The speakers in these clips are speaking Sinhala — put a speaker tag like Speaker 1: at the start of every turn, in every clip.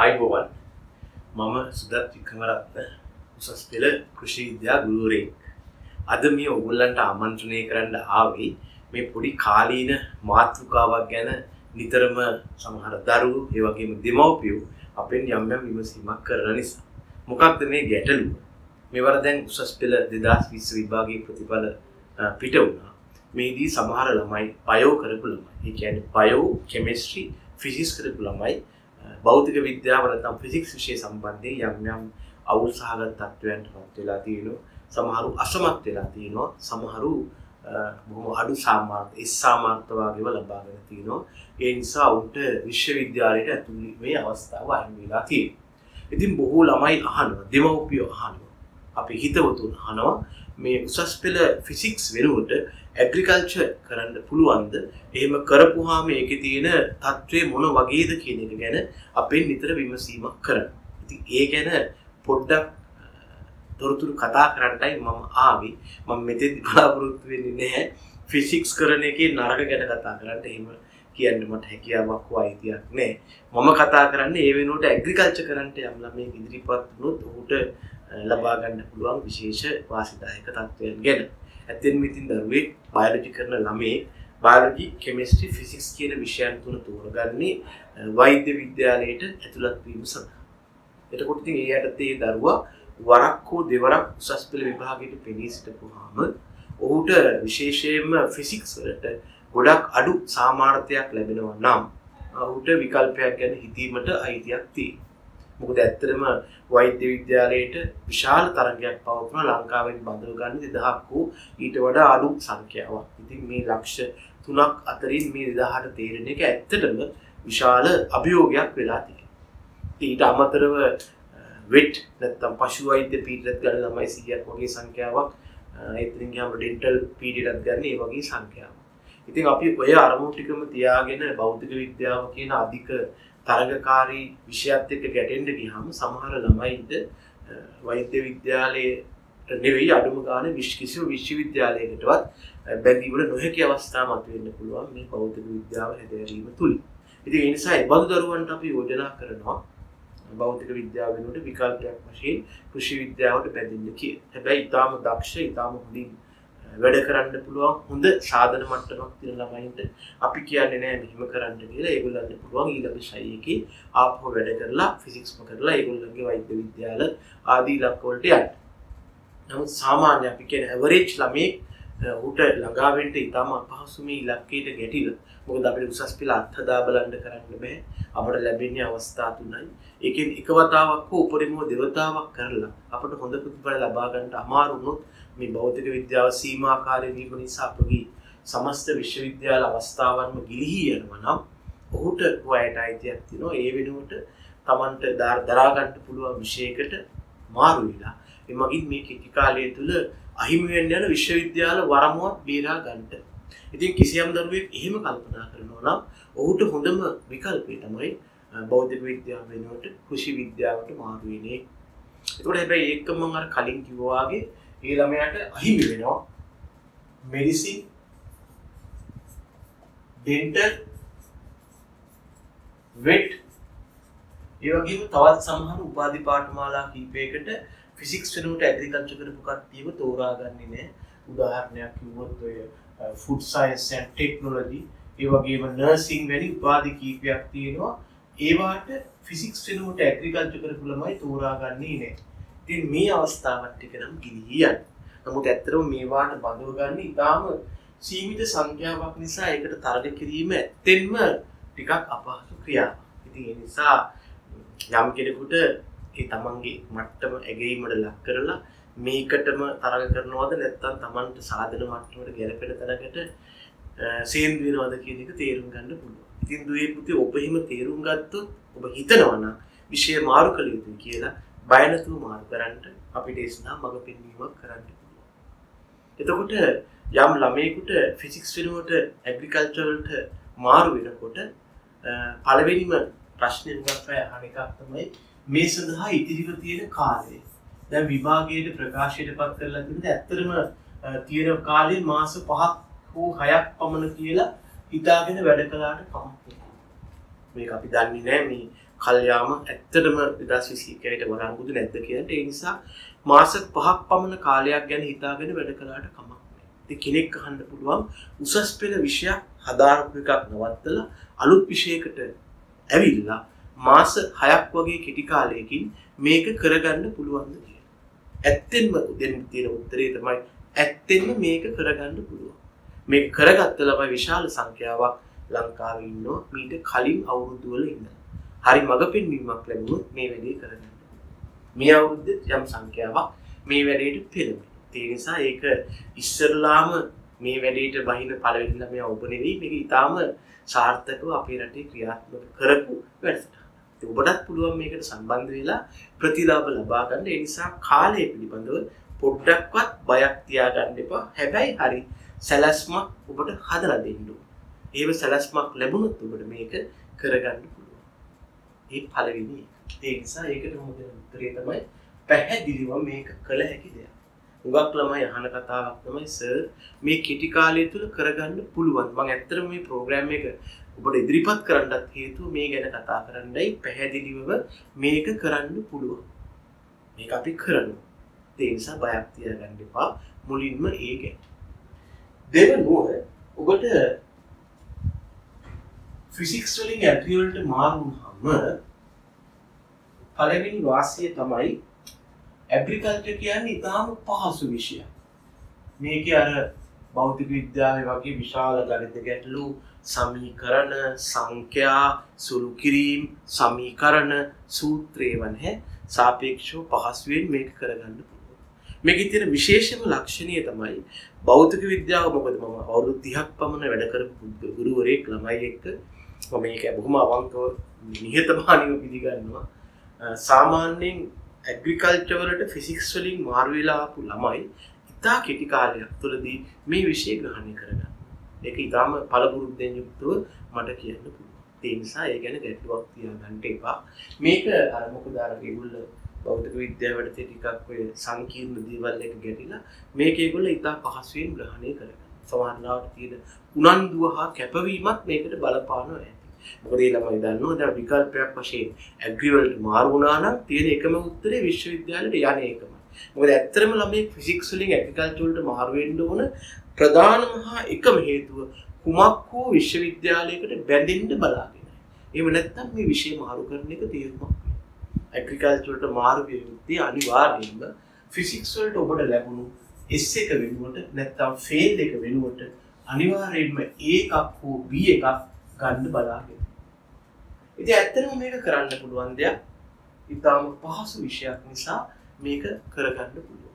Speaker 1: ආයුබෝවන් මම සුදත් වික්‍රමරත්න උසස් පෙළ කෘෂි විද්‍යා ගුරුවරයෙක්. අද මේ ඔයගොල්ලන්ට ආමන්ත්‍රණය කරන්න ආවේ මේ පොඩි කාලීන මාතෘකාවක් ගැන නිතරම සමහර දරුවෝ ඒ වගේම දෙමව්පියෝ අපෙන් යම් යම් විමසීමක් කරන නිසා. මොකක්ද මේ ගැටලුව? මේවර දැන් උසස් පෙළ 2020 විභාගයේ ප්‍රතිඵල පිට වුණා. මේදී සමහර ළමයි බයෝ කරපු ළමයි. ඒ කියන්නේ බයෝ, කෙමිස්ට්‍රි, ෆිසික්ස් කරපු ළමයි භෞතික විද්‍යාව නැත්නම් ෆිසික්ස් විෂය සම්බන්ධයෙන් යම් යම් අවුල් සහගත තත්ත්වයන්ටපත් වෙලා තියෙනවා. සමහරු අසමත් වෙලා තියෙනවා. සමහරු බොහොම අඩු සාමාර්ථ සාමාර්ථ වගේව ලබාගෙන තියෙනවා. ඒ නිසා උන්ට විශ්වවිද්‍යාලයට ඇතුළු වීමේ අවස්ථාව අයින් වෙලා තියෙනවා. ඉතින් බොහෝ ළමයි අහනවා, දෙමව්පියෝ අහනවා, අපි හිතවතුන් අහනවා මේ උසස් පෙළ ෆිසික්ස් වෙනුවට ඇග්‍රිකල්චර් කරන්න පුළුවන්ද? එහෙම කරපුවාම ඒකේ තියෙන තත්ත්වය මොන වගේද කියන එක ගැන අපෙන් නිතර විමසීමක් කරනවා. ඉතින් ඒ ගැන පොඩ්ඩක් තොරතුරු කතා කරන්නයි මම ආවේ. මම මෙතෙන් බලාපොරොත්තු වෙන්නේ නැහැ ෆිසික්ස් කරන එකේ නරක ගැන කතා කරන්න. එහෙම කියන්න මට හැකියාවක් හෝ අයිතියක් නැහැ. මම කතා කරන්නේ ඒ වෙනුවට ඇග්‍රිකල්චර් කරන්න යම් ළමයෙක් ඉදිරිපත් වුණොත් ඔහුට ලබා ගන්න පුළුවන් විශේෂ වාසිදායක තත්ත්වයන් ගැන. ඇත්තෙන්ම ඉතින් දරුවෙක් බයොලොජි කරන ළමයෙක් බයොලොජි, කෙමිස්ට්‍රි, ෆිසික්ස් කියන විෂයන් තුන තෝරගන්නේ වෛද්‍ය විද්‍යාලයට ඇතුළත් වීම සඳහා. එතකොට ඉතින් ඒ යටතේ දරුවා වරක් හෝ දෙවරක් උසස් පෙළ විභාගයට පෙනී සිටපුවාම ඔහුට විශේෂයෙන්ම ෆිසික්ස් වලට ගොඩක් අඩු සාමාර්ථයක් ලැබෙනවා නම් ඔහුට විකල්පයක් ගැන හිතීමට අයිතියක් තියෙනවා. මොකද ඇත්තටම වෛද්‍ය විද්‍යාලයට විශාල තරගයක් පවත්වන ලංකාවෙන් බඳව ගන්න 2000ක් වූ ඊට වඩා අඩු සංඛ්‍යාවක්. ඉතින් මේ ලක්ෂ 3ක් අතරින් මේ 2000ට තේරෙන එක ඇත්තටම විශාල අභියෝගයක් වෙලා තියෙනවා. ඊට අමතරව වෙට් නැත්නම් පශු වෛද්‍ය පීඨයට ගන්න ළමයි 100ක් වගේ සංඛ්‍යාවක්, එතනින් ගියාම ඩෙන්ටල් පීඨයටත් ගන්න ඒ වගේ සංඛ්‍යාවක්. ඉතින් අපි ඔය අරමුණු ටිකම තියාගෙන භෞතික විද්‍යාව කියන අධික තරගකාරී විෂයත් එක්ක ගැටෙන්න ගියාම සමහර ළමයින්ට වෛද්‍ය විද්‍යාලයේ නෙවෙයි අඩුම ගානේ කිසිම විශ්වවිද්‍යාලයකටවත් බැඳීමට නොහැකි අවස්ථා මතුවෙන්න පුළුවන් මේ භෞතික විද්‍යාව හැදෑරීම තුලින්. ඉතින් ඒ නිසා ඒ බඳු දරුවන්ට අපි යෝජනා කරනවා භෞතික විද්‍යාව වෙනුවට විකල්පයක් වශයෙන් කෘෂි විද්‍යාවට බැඳෙන්න කියලා. හැබැයි ඊටාම දක්ෂ, ඊටාම හොඳින් වැඩ කරන්න පුළුවන් හොඳ සාධන මට්ටමක් තියෙන ළමයින්ට අපි කියන්නේ නෑ මෙහෙම කරන්න කියලා. ඒගොල්ලන්ට පුළුවන් ඊළඟ ශෛලියකේ ආපහු වැඩ කරලා ෆිසික්ස්ම කරලා ඒගොල්ලන්ගේ වෛද්‍ය විද්‍යාල ආදී ඉලක්ක වලට යන්න. නමුත් සාමාන්‍ය අපි කියන ඇවරේජ් ළමයෙක් උට ළඟා වෙන්න ඊටාම අපහසු මේ ඉලක්කයට ගැටිලා. මොකද අපිට උසස් පෙළ අත්හදා බලන්න කරන්න බෑ. අපට ලැබෙන්නේ අවස්ථා තුනයි. ඒකෙන් එක වතාවක් හෝ උපරිමව දෙවතාවක් කරලා අපට හොඳ ප්‍රතිඵල ලබා ගන්නට අමාරු වුණොත් මේ භෞතික විද්‍යාව සීමාකාරී වීම නිසා අපගේ සමස්ත විශ්වවිද්‍යාල අවස්ථාවන්ම ගිලිහී යනවා නම් ඔහුට ඔයයට අයිතියක් තියෙනවා ඒ වෙනුවට Tamanට දරා ගන්න පුළුවන් විෂයකට මාරු වෙලා එමගින් මේ කිටි කාලය තුල අහිමි වෙන්න යන විශ්වවිද්‍යාල වරමුවක් බේරා ගන්නට. ඉතින් කිසියම් දරුවෙක් එහෙම කල්පනා කරනවා නම් ඔහුට හොඳම විකල්පය තමයි භෞතික විද්‍යාව වෙනුවට කෘෂි විද්‍යාවට මාරු වෙන්නේ. ඒකට හැබැයි ඒකම මම අර කලින් කිව්වා වගේ ඒ ළමයාට අහිමි වෙනවා මෙඩිසින්, ඩෙන්ටල්, වෙට් ඒ වගේම තවත් සමහර උපාධි පාඨමාලා කීපයකට ෆිසික්ස් වෙනුවට ඇග්‍රිකල්චර් කරපු කට්ටියව තෝරාගන්නේ නැහැ. උදාහරණයක් කිව්වොත් ඔය ෆුඩ් සයන්ස් ඇන්ඩ් ටෙක්නොලොජි ඒ වගේම නර්සිං වැනි උපාධි කීපයක් තියෙනවා. ඒවට ෆිසික්ස් වෙනුවට ඇග්‍රිකල්චර් කරපු ළමයි තෝරාගන්නේ නැහැ. ඉතින් මේ අවස්ථාවත් ටික නම් ගිලිහී යනවා. නමුත් ඇත්තටම මේවාට බඳව ගන්න ඉතාම සීමිත සංඛ්‍යාවක් නිසා ඒකට තරග කිරීම ඇත්තෙන්ම ටිකක් අපහසු ක්‍රියාවක්. ඉතින් ඒ නිසා යම් කෙනෙකුට ඒ තමන්ගේ මට්ටම ඇගීමට ලක් කරලා මේකටම තරග කරනවද නැත්නම් තමන්ට සාධන මට්ටමට ගැලපෙන තැනකට සේන්දු වෙනවද කියන එක තේරුම් ගන්න පුළුවන්. ඉතින් දුවේ පුතේ ඔබ එහෙම තේරුම් ගත්තොත් ඔබ හිතනවා නම් විෂය මාරු කළ යුතුයි කියලා බය නැතුව මාරු කරන්න අපිට ඒ සඳහා මඟ පෙන්වීමක් කරන්න පුළුවන්. එතකොට යම් ළමයෙකුට ෆිසික්ස් වෙනුවට ඇග්‍රිකල්චර් වලට මාරු වෙනකොට පළවෙනිම ප්‍රශ්නේ උගත් අය අහන එකක් තමයි මේ සඳහා ඉතිරිව තියෙන කාලය. දැන් විභාගයේ ප්‍රකාශයට පත් කරලා තිබුණේ ඇත්තටම තියෙන කාලේ මාස 5ක් හෝ 6ක් පමණ කියලා හිතාගෙන වැඩ කළාට කමක් නැහැ. මේක අපි දන්නේ නැහැ මේ කල්යාම ඇත්තටම 2021ට වරන්ගුදු නැද්ද කියන්න. ඒ නිසා මාස 5ක් පමණ කාලයක් ගැන හිතාගෙන වැඩ කළාට කමක් නැහැ. ඉතින් කෙනෙක් අහන්න පුළුවන් උසස් පෙළ විෂයක් හදාරපු එකක් නවත්තලා අලුත් විෂයකට ඇවිල්ලා මාස 6ක් වගේ කෙටි කාලයකින් මේක කරගන්න පුළුවන්ද කියලා. ඇත්තෙන්ම දෙන්න තියෙන උත්තරේ තමයි ඇත්තෙන්ම මේක කරගන්න පුළුවන්. මේක කරගත්ත ළමයි විශාල සංඛ්‍යාවක් ලංකාවේ ඉන්නවා මීට කලින් අවුරුදු වල ඉඳලා. හරි මඟ පෙන්වීමක් ලැබුණොත් මේ වැඩේ කරගන්න. මේ අවුරුද්දේ යම් සංඛ්‍යාවක් මේ වැඩේට පෙළඹෙනවා. ඒ නිසා ඒක ඉස්සරලාම මේ වැඩේට බහින පළවෙනි ළමයා ඔබ නෙවෙයි මේක ඊටාම සාර්ථකව අපේ රටේ ක්‍රියාත්මක කරපු වැඩසටහන. ඉතින් ඔබටත් පුළුවන් මේකට සම්බන්ධ වෙලා ප්‍රතිලාභ ලබා ගන්න. ඒ නිසා කාලය පිළිබඳව පොඩ්ඩක්වත් බයක් තියාගන්න එපා. හැබැයි හරි සැලැස්මක් ඔබට හදලා දෙන්න ඕන. ඒව සැලැස්මක් ලැබුණොත් ඔබට මේක කරගන්න පුළුවන්. ඒ පළවෙනි එක. ඒ නිසා ඒකට මොකද උත්තරේ තමයි පැහැදිලිව මේක කළ හැකි දෙයක්. උගක් ළමයි අහන කතාවක් තමයි සර් මේ කෙටි කාලය තුල කරගන්න පුළුවන්. මම ඇත්තටම මේ ප්‍රෝග්‍රෑම් එක ඔබට ඉදිරිපත් කරන්නත් හේතුව මේ ගැන කතා කරන්නයි පැහැදිලිවම මේක කරන්න පුළුවන්. මේක අපි කරනවා. ඒ නිසා බයක් තියාගන්න එපා. මුලින්ම ඒ ගැන. දෙවෙනුව ඔබට ෆිසික්ස් වලින් ඇග්‍රි වලට මාරු වුනහම පළවෙනි වාසිය තමයි ඇග්‍රිකල්චර් කියන්නේ ඉතාම පහසු විෂයක්. මේකේ අර භෞතික විද්‍යාවේ වගේ විශාල ගණිත ගැටලු, සමීකරණ, සංඛ්‍යා, සුළු කිරීම, සමීකරණ, සූත්‍රේව නැහැ. සාපේක්ෂව පහසුවෙන් මේක කරගන්න පුළුවන්. මේකේ තියෙන විශේෂම ලක්ෂණය තමයි භෞතික විද්‍යාව. මොකද මම අවුරුදු 30ක් පමණ වැඩ කරපු ගුරුවරයෙක් ළමයි එක්ක මම මේක බොහොම අවංකව නිහතමානීව පිළිගන්නවා. සාමාන්‍යයෙන් ඇග්‍රිකල්චර් වලට ෆිසික්ස් වලින් මාරු වෙලා ආපු ළමයි ඉතා කෙටි කාලයක් තුළදී මේ විෂය ග්‍රහණය කරගන්නවා. ඒක ඊටාම පළපුරුද්දෙන් යුක්තව මට කියන්න පුළුවන්. ඒ නිසා ඒ ගැන ගැටලුවක් තියාගන්න එපා. මේක අර මොකද අර ඒගොල්ලෝ භෞතික විද්‍යාවට ටිකක් ඔය සංකීර්ණ දේවල් එක ගැටිලා මේක ඒගොල්ලෝ ඉතා පහසුවෙන් ග්‍රහණය කරගන්නවා. සමහරවිට තියෙන උනන්දුව හා කැපවීමත් මේකට බලපානවා ඇති. මොකද ඒ ළමයි දන්නවා දැන් විකල්පයක් වශයෙන් ඇග්‍රි වලට මාරු වුණා නම් තියෙන එකම උත්තරේ විශ්වවිද්‍යාලයට යන්නේ ඒකමයි. මොකද ඇත්තටම ළමයි ෆිසික්ස් වලින් ඇග්‍රිකල්චර් වලට මාරු වෙන්න ඕන ප්‍රධානම හා එකම හේතුව කුමක් හෝ විශ්වවිද්‍යාලයකට බැඳෙන්න බලාගෙනයි. එහෙම නැත්නම් මේ විෂය මාරු කරන එක තේරුමක් නෑ. ඇග්‍රිකල්චර් වලට මාරු විය යුත්තේ අනිවාර්යයෙන්ම ෆිසික්ස් වලට ඔබට ලැබුණු S එක වෙනුවට නැත්නම් ෆේල් එක වෙනුවට අනිවාර්යයෙන්ම A එකක් හෝ B එකක් ගන්න බලාගෙන. ඉතින් ඇත්තටම මේක කරන්න පුළුවන් දෙයක්. ඊටාම පහසු විෂයක් නිසා මේක කරගන්න පුළුවන්.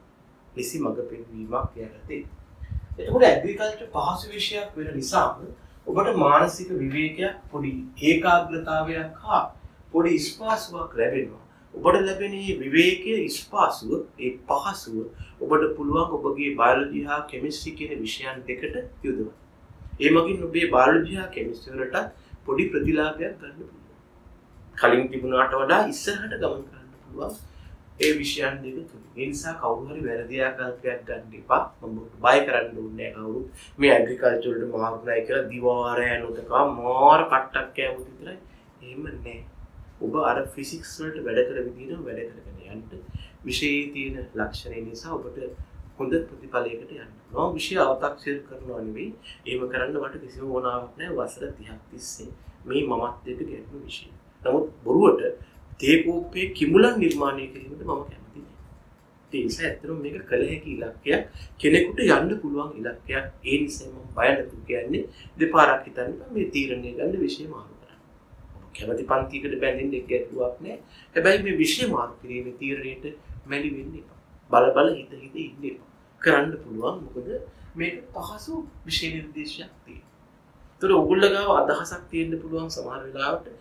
Speaker 1: නිසි මඟ පෙන්වීමක් යටතේ. එතකොට ඇග්‍රිකල්චර් පහසු විෂයක් වෙන නිසා ඔබට මානසික විවේකයක්, පොඩි ඒකාග්‍රතාවයක් හා පොඩි ස්පාසුවක් ලැබෙනවා. ඔබට ලැබෙන මේ විවේකයේ ස්පාසුව, ඒ පහසුව ඔබට පුළුවන් ඔබගේ බයොලොජි හා කෙමිස්ට්‍රි කියන විෂයන් දෙකට යොදවන්න. ඒ මගින් ඔබේ බයොලොජි හා කෙමිස්ට්‍රි වලට පොඩි ප්‍රතිලාභයක් ගන්න පුළුවන්. කලින් තිබුණාට වඩා ඉස්සරහට ගමන් කරන්න පුළුවන් ඒ විෂයන් දෙක තුන. ඒ නිසා කවුරු හරි වැරදි ආකල්පයක් ගන්න එපා. මම බය කරන්න ඕනේ නැහැ කවුරුත්. මේ ඇග්‍රිකල්චර් වලට මාරුණයි කියලා දිවාරය යනතකා මාර කට්ටක් කෑවොත් විතරයි. එහෙම නැහැ. ඔබ අර ෆිසික්ස් වලට වැඩ කර විදිහට වැඩ කරගෙන යන්න. විෂයේ තියෙන ලක්ෂණ නිසා ඔබට හොඳ ප්‍රතිඵලයකට යන්න. මම විෂය අව탁සිර කරනවා නෙවෙයි. එහෙම කරන්න මට කිසිම ඕනාවක් නැහැ. වසර 30ක් තිස්සේ මේ මමත් එක්ක ගැටුණු විෂය. නමුත් බොරුවට තේකෝපේ කිමුලන් නිර්මාණය කිරීමට මම කැමති නෑ. ඒ නිසා ඇත්තටම මේක කළ හැකි ඉලක්කයක්. කෙනෙකුට යන්න පුළුවන් ඉලක්කයක්. ඒ නිසා මම බය නැතුව කියන්නේ දෙපාරක් හිතන්න මේ තීරණය ගන්න විෂය මාරු කරන්න. ඔබ කැමති පන්තියකට බැඳෙන්න එක් ගැටලුවක් නෑ. හැබැයි මේ විෂය මාරු කිරීමේ තීරණයට මැලි වෙන්න එපා. බල හිත ඉන්න එපා. කරන්න පුළුවන්. මොකද මේක පහසු විෂය නිර්දේශයක් තියෙනවා. ඒතර ඔයගොල්ලෝ ගාව අදහසක් තියෙන්න පුළුවන් සමහර වෙලාවට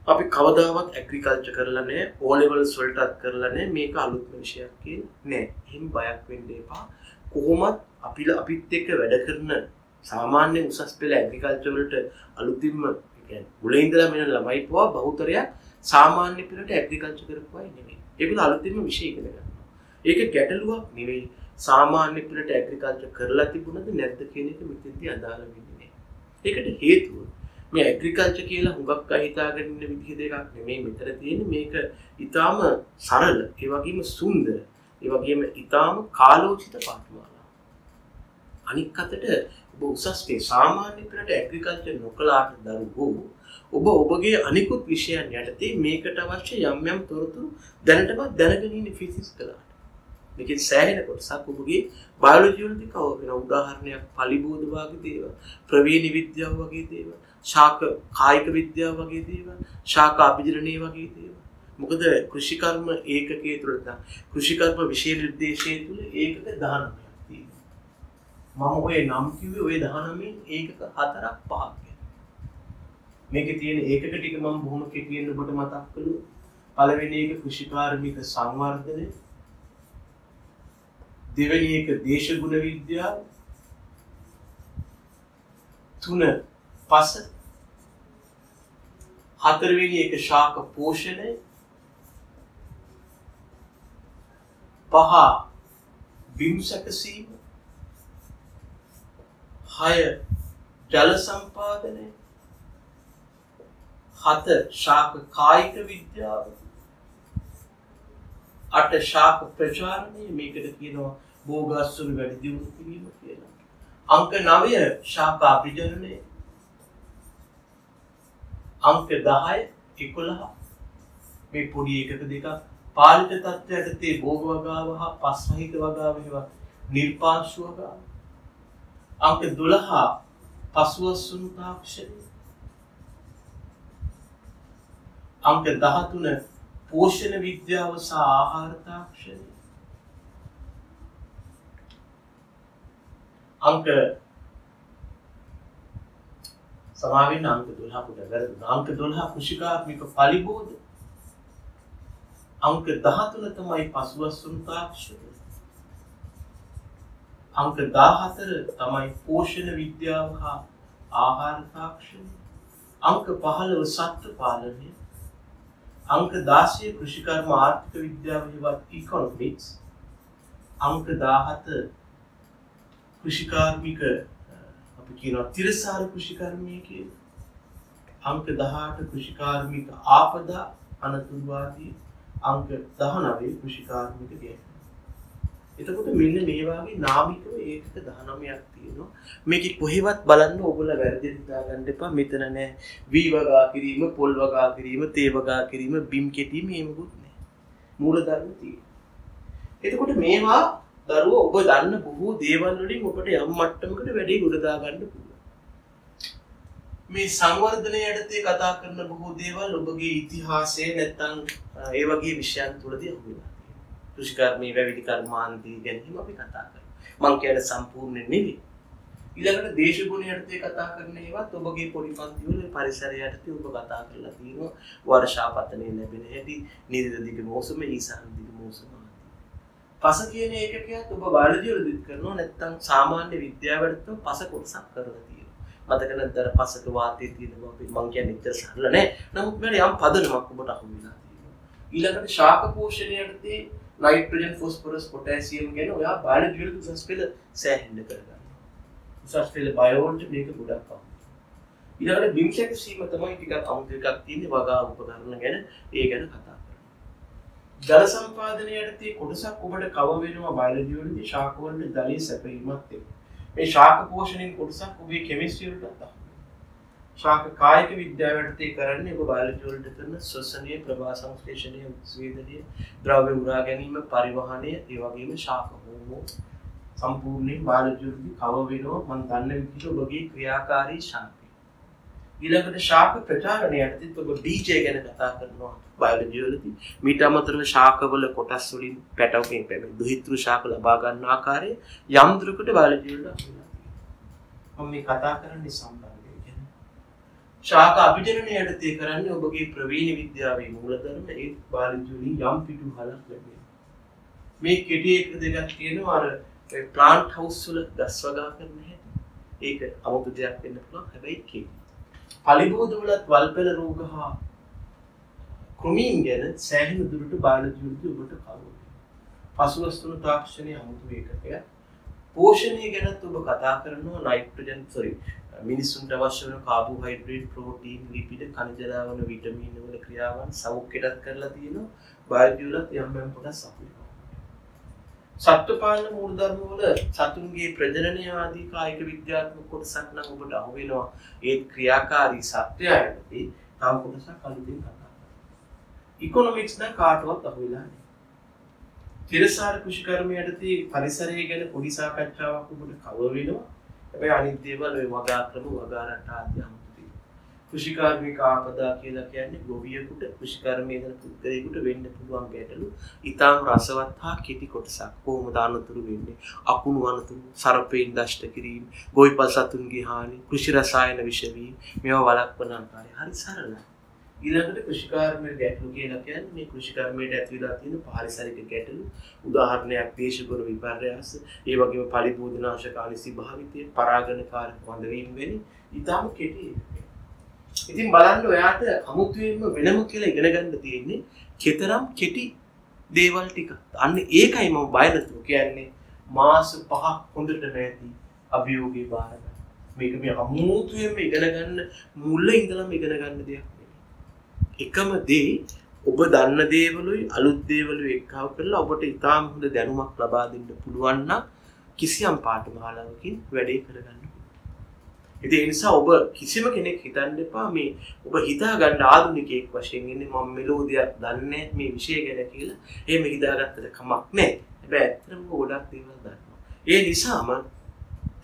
Speaker 1: අපි කවදාවත් ඇග්‍රිකල්චර් කරලා නැහැ, O levels වලටත් කරලා නැහැ, මේක අලුත්ම විෂයක් කියන්නේ නැහැ. එහෙම බයක් වෙන්න එපා. කොහොමත් අපිත් එක්ක වැඩ කරන සාමාන්‍ය උසස් පෙළ ඇග්‍රිකල්චර් වලට අලුතින්ම කියන්නේ මුලින් ඉඳලා මෙන්න ළමයි පවා බහුතරයක් සාමාන්‍ය පෙළට ඇග්‍රිකල්චර් කරපු අය නෙමෙයි. ඒගොල්ලෝ අලුතින්ම විෂය ඉගෙන ගන්නවා. ඒක ගැටලුවක් නෙවෙයි. සාමාන්‍ය පෙළට ඇග්‍රිකල්චර් කරලා තිබුණද නැද්ද කියන එක මෙතෙන්දී අදාළ වෙන්නේ නැහැ. ඒකට හේතුව මේ ඇග්‍රිකල්චර් කියලා හුඟක් අය හිතාගෙන ඉන්න විදිහ දෙකක් නෙමෙයි මෙතන තියෙන්නේ. මේක ඊටාම සරල, ඒ වගේම සුන්දර, ඒ වගේම ඊටාම කාලෝචිත පාඨමාලාවක්. අනික් අතට ඔබ උසස් පෙළ සාමාන්‍ය පෙළට ඇග්‍රිකල්චර් නොකලාට දරුවෝ ඔබගේ අනිකුත් විෂයන් යටතේ මේකට අවශ්‍ය යම් යම් තොරතුරු දැනටමත් දැනගෙන ඉන්න ෆිසික්ස් කළාට. මේකෙන් සෑහෙන කොටසක් ඔබගේ බයොලොජි වලදී කවර් වෙනවා. උදාහරණයක් පලිබෝධ වගේ දේවල්, ප්‍රවේණි විද්‍යාව වගේ දේවල්, ශාක කායික විද්‍යාව වගේ දේවල්, ශාක අභිජනනීය වගේ දේවල්. මොකද කෘෂිකර්ම ඒකකයේ තුල කෘෂිකර්ම විෂය නිර්දේශයේ තුල ඒකක 19ක් තියෙනවා. මම ඔය නම් කිව්වේ ඔය 19න් ඒකක 4ක් 5ක්. මේකේ තියෙන ඒකක ටික මම බොහොම කෙටියෙන් ඔබට මතක් කළොත් පළවෙනි එක කෘෂිකාර්මික සංවර්ධනය, දෙවෙනි එක දේශගුණ විද්‍යාව, තුන පස, හතරවෙනි එක ශාක පෝෂණය, පහ බිම් සැකසීම, 6 ජල සම්පාදනය, 7 ශාක කායික විද්‍යාව, 8 ශාක ප්‍රචාරණය, මේකට කියනවා බෝගස්සුරු වැඩි දියුණු කිරීම කියලා. අංක 9 ශාක අභිජනනය, අංක 10 11 මේ පොඩි එකක දෙකක් පාලිත තත්ත්වයට තේ භෝග වගාව හා පස්වහිත වගාව හේවත් නිර්පාංශු වගාව, අංක 12 පසුවස්සුණු තාක්ෂණය, අංක 13 පෝෂණ විද්‍යාව සහ ආහාර තාක්ෂණය, අංක සමාවෙන්න අංක 12 කට වැරදුනා. අංක 12 කෘෂිකාත්මික පලිබෝධ, අංක 13 තමයි පසුවස්සුණු තාක්ෂණය, අංක 14 තමයි පෝෂණ විද්‍යාව හා ආහාර තාක්ෂණය, අංක 15 සත්ත්ව පාලනය, අංක 16 කෘෂිකර්ම ආර්ථික විද්‍යාව හේවත් ඉකොනොමික්ස්, අංක 17 කෘෂිකාර්මික අපි කියනවා තිරසාර කෘෂිකර්මය කියලා, අංක 18 කෘෂිකාර්මික ආපදා අනතුරුවාදී, අංක 19 කෘෂිකාර්මික ගැටලු. එතකොට මෙන්න මේ වගේ නාමිකව ඒකක 19ක් තියෙනවා. මේකේ කොහෙවත් බලන්න ඕගොල්ලෝ වැරදි හිතා ගන්න එපා. මෙතන නෑ වී වගා කිරීම, පොල් වගා කිරීම, තේ වගා කිරීම, බිම් කෙටීම එහෙමකුත් නෑ. මූලධර්ම තියෙනවා. එතකොට මේවා දරුවෝ ඔබ දන්න බොහෝ දේවල් වලින් ඔබට යම් මට්ටමකට වැඩි ගොඩ දා ගන්න පුළුවන්. මේ සංවර්ධනය යටතේ කතා කරන බොහෝ දේවල් ඔබගේ ඉතිහාසයේ නැත්තම් ඒ වගේ විෂයන් තුලදී අහු වෙනවා. කෘෂිකර්මී වැවිලි කර්මාන්තී ගැන අපි කතා කරනවා. මම කියන්නේ සම්පූර්ණ නෙවෙයි. ඊළඟට දේශගුණ යටතේ කතා කරන ඒවාත් ඔබගේ පොඩි පන්ති වල පරිසරය යටතේ ඔබ කතා කරලා තියෙනවා. වර්ෂාපතනේ ලැබෙන හැටි, නිරිද දිග මෝසම, ඊසාන දිග මෝසම. පස කියන ඒකකයත් ඔබ බයොලොජි වලදීත් කරනවා. නැත්නම් සාමාන්‍ය විද්‍යාවලට පස කොටසක් කරලා තියෙනවා. මතක නැද්ද අර පසක වාතයේ තියෙන බව මම කියන්නේ ඉතල සරල නෑ. නමුත් මට යම් පදනමක් ඔබට අහු වෙලා තියෙනවා. ඊළඟට ශාක පෝෂණය යටතේ नाइट्रोजन फॉस्फोरस पोटेशियम ගැන ඔයා බයොලොජි වල උසස් පෙළ සෑහෙන්න කරගන්න. උසස් පෙළ බයෝලොජි මේක ගොඩක් අහු. ඊළඟට බිම්ෂක සීම තමයි ටිකක් අමුතු එකක් තියෙන්නේ වගා උපකරණ ගැන ඒ ගැන කතා කරනවා. ජල සම්පාදනය යටතේ කොටසක් ඔබට කව වෙනවා බයොලොජි වලදී ශාක වල ජලයේ සැපයීමත් එක්ක. මේ ශාක පෝෂණයෙන් කොටසක් ඔබේ කෙමිස්ට්‍රි වලට අහු. ශාක කායික විද්‍යාව යටතේ කරන්නේ ඔබ බයොලොජි වලට කරන ශ්වසනීය ප්‍රභා සංශ්ලේෂණය, ස්වේදනීය ද්‍රව්‍ය උරා ගැනීම, පරිවහනය, ඒ වගේම ශාක හෝමෝන් සම්පූර්ණයෙන් බයොලොජි වලදී කව වෙනවා. මම දන්න විදිහට ඔබගේ ක්‍රියාකාරී ශක්තිය. ඊළඟට ශාක ප්‍රචාරණය යටතේ ඔබ ඩීජේ ගැන කතා කරනවා බයොලොජි වලදී. මීට අමතරව ශාකවල කොටස් වලින් පැටවකින් පැමිණි දුහිතෘ ශාක ලබා ගන්න ආකාරය යම් දුරකට බයොලොජි වලට අහුවෙලා තියෙනවා. මම මේ කතා කරන්නේ සම්බන්ධ ශාක අභිජනනය යටතේ කරන්නේ ඔබගේ ප්‍රවීණ විද්‍යාවේ මූලධර්ම ඒ බයොලොජි වලින් යම් පිටුහලක් ලැබෙනවා. මේ කෙටි එක දෙකක් තියෙනවා අර ප්ලාන්ට් හවුස් වල ගස් වගා කරන හැටි. ඒක අමුතු දෙයක් වෙන්න පුළුවන්. හැබැයි කෙටි. පලිබෝධ වලත් වල්පෙළ රෝග හා ක්‍රමීන් ගැන සෑහෙන දුරට බයොලොජි වලදී ඔබට කවුරු. පසුවස්තුණු තාක්ෂණයේ අමුතු ඒකකයක්. පෝෂණය ගැනත් ඔබ කතා කරනවා නයිට්‍රජන් මිනිස්සුන්ට අවශ්‍ය වෙන කාබෝහයිඩ්‍රේට් ප්‍රෝටීන් ලිපිඩ khනිජ ලවණ විටමින් වල ක්‍රියාවන් සෞඛ්‍යයට කරලා තියෙනවා බයොජි වලත් යම් යම් කොටස් අපිට සත්වපාලන මූලධර්ම වල සතුන්ගේ ප්‍රජනනය ආදී කායික විද්‍යාත්මක කොටසක් නම් ඔබට අහු වෙනවා ඒ ක්‍රියාකාරී සත්‍යයන්දී තව කොටසක් අලුතින් කතා කරනවා ඉකොනොමික්ස් නම් කාටවත් අහු වෙලා නැහැ තිරසාර කෘෂිකර්මයටදී පරිසරය ගැන පොඩි සාකච්ඡාවක් ඔබට කවර් වෙනවා හැබැයි අනිත් දේවල් ඔය වගාක්‍රම වගාරට ආදී අමුතුයි කෘෂිකාර්මික ආපදා කියලා කියන්නේ ගොවියෙකුට කෘෂිකර්මයේ කරන පුද්ගලයෙකුට වෙන්න පුළුවන් ගැටලු ඊටාම් රසවත් හා කෙටි කොටසක් කොහොමද අනතුරු වෙන්නේ අකුණු අනතුරු සර්පෙන් දෂ්ට කිරීම ගොවිපල් සතුන්ගේ හානි කෘෂි රසායන විෂ වීම මේවා වළක්වන ආකාරය හරි සරලයි ඊළඟට කෘෂිකාර්මික ගැටලු කියලා කියන්නේ මේ කෘෂිකර්මයට ඇතුළත් තියෙන පාරිසරික ගැටලු උදාහරණයක් දේශගුණ විපර්යාස ඒ වගේම පලිබෝධනාශක අනිසි භාවිතය පරාගණකාරක වඳවීම වෙන්නේ ඊටාම කෙටි ඉතින් බලන්න ඔයාට අමුතුවෙන්ම වෙනම කියලා ඉගෙන ගන්න තියෙන්නේ කතරම් කෙටි දේවල් ටික. අන්න ඒකයි මම බය නැතුව කියන්නේ මාස 5ක් හොඳට නැති අභියෝගේ බාර ගන්න. මේක මේ අමුතුවෙන්ම ඉගෙන ගන්න මුල ඉඳලම ඉගෙන ගන්න දෙයක් නෙවෙයි. එකම දේ ඔබ දන්න දේවලුයි අලුත් දේවලුයි එක්කව කරලා ඔබට ඉතාම හොඳ දැනුමක් ලබා දෙන්න පුළුවන් නම් කිසියම් පාඨමාලාවකින් වැඩේ කරගන්න. ඒ නිසා ඔබ කිසිම කෙනෙක් හිතන්න එපා මේ ඔබ හිතා ගන්න ආධුනිකයෙක් වශයෙන් ඉන්නේ මම මෙලෝදියක් දන්නේ මේ විෂය ගැන කියලා. එහෙම හිතාගත්තට කමක් නැහැ. හැබැයි ඇත්තටම ගොඩක් දේවල් දන්නවා. ඒ නිසාම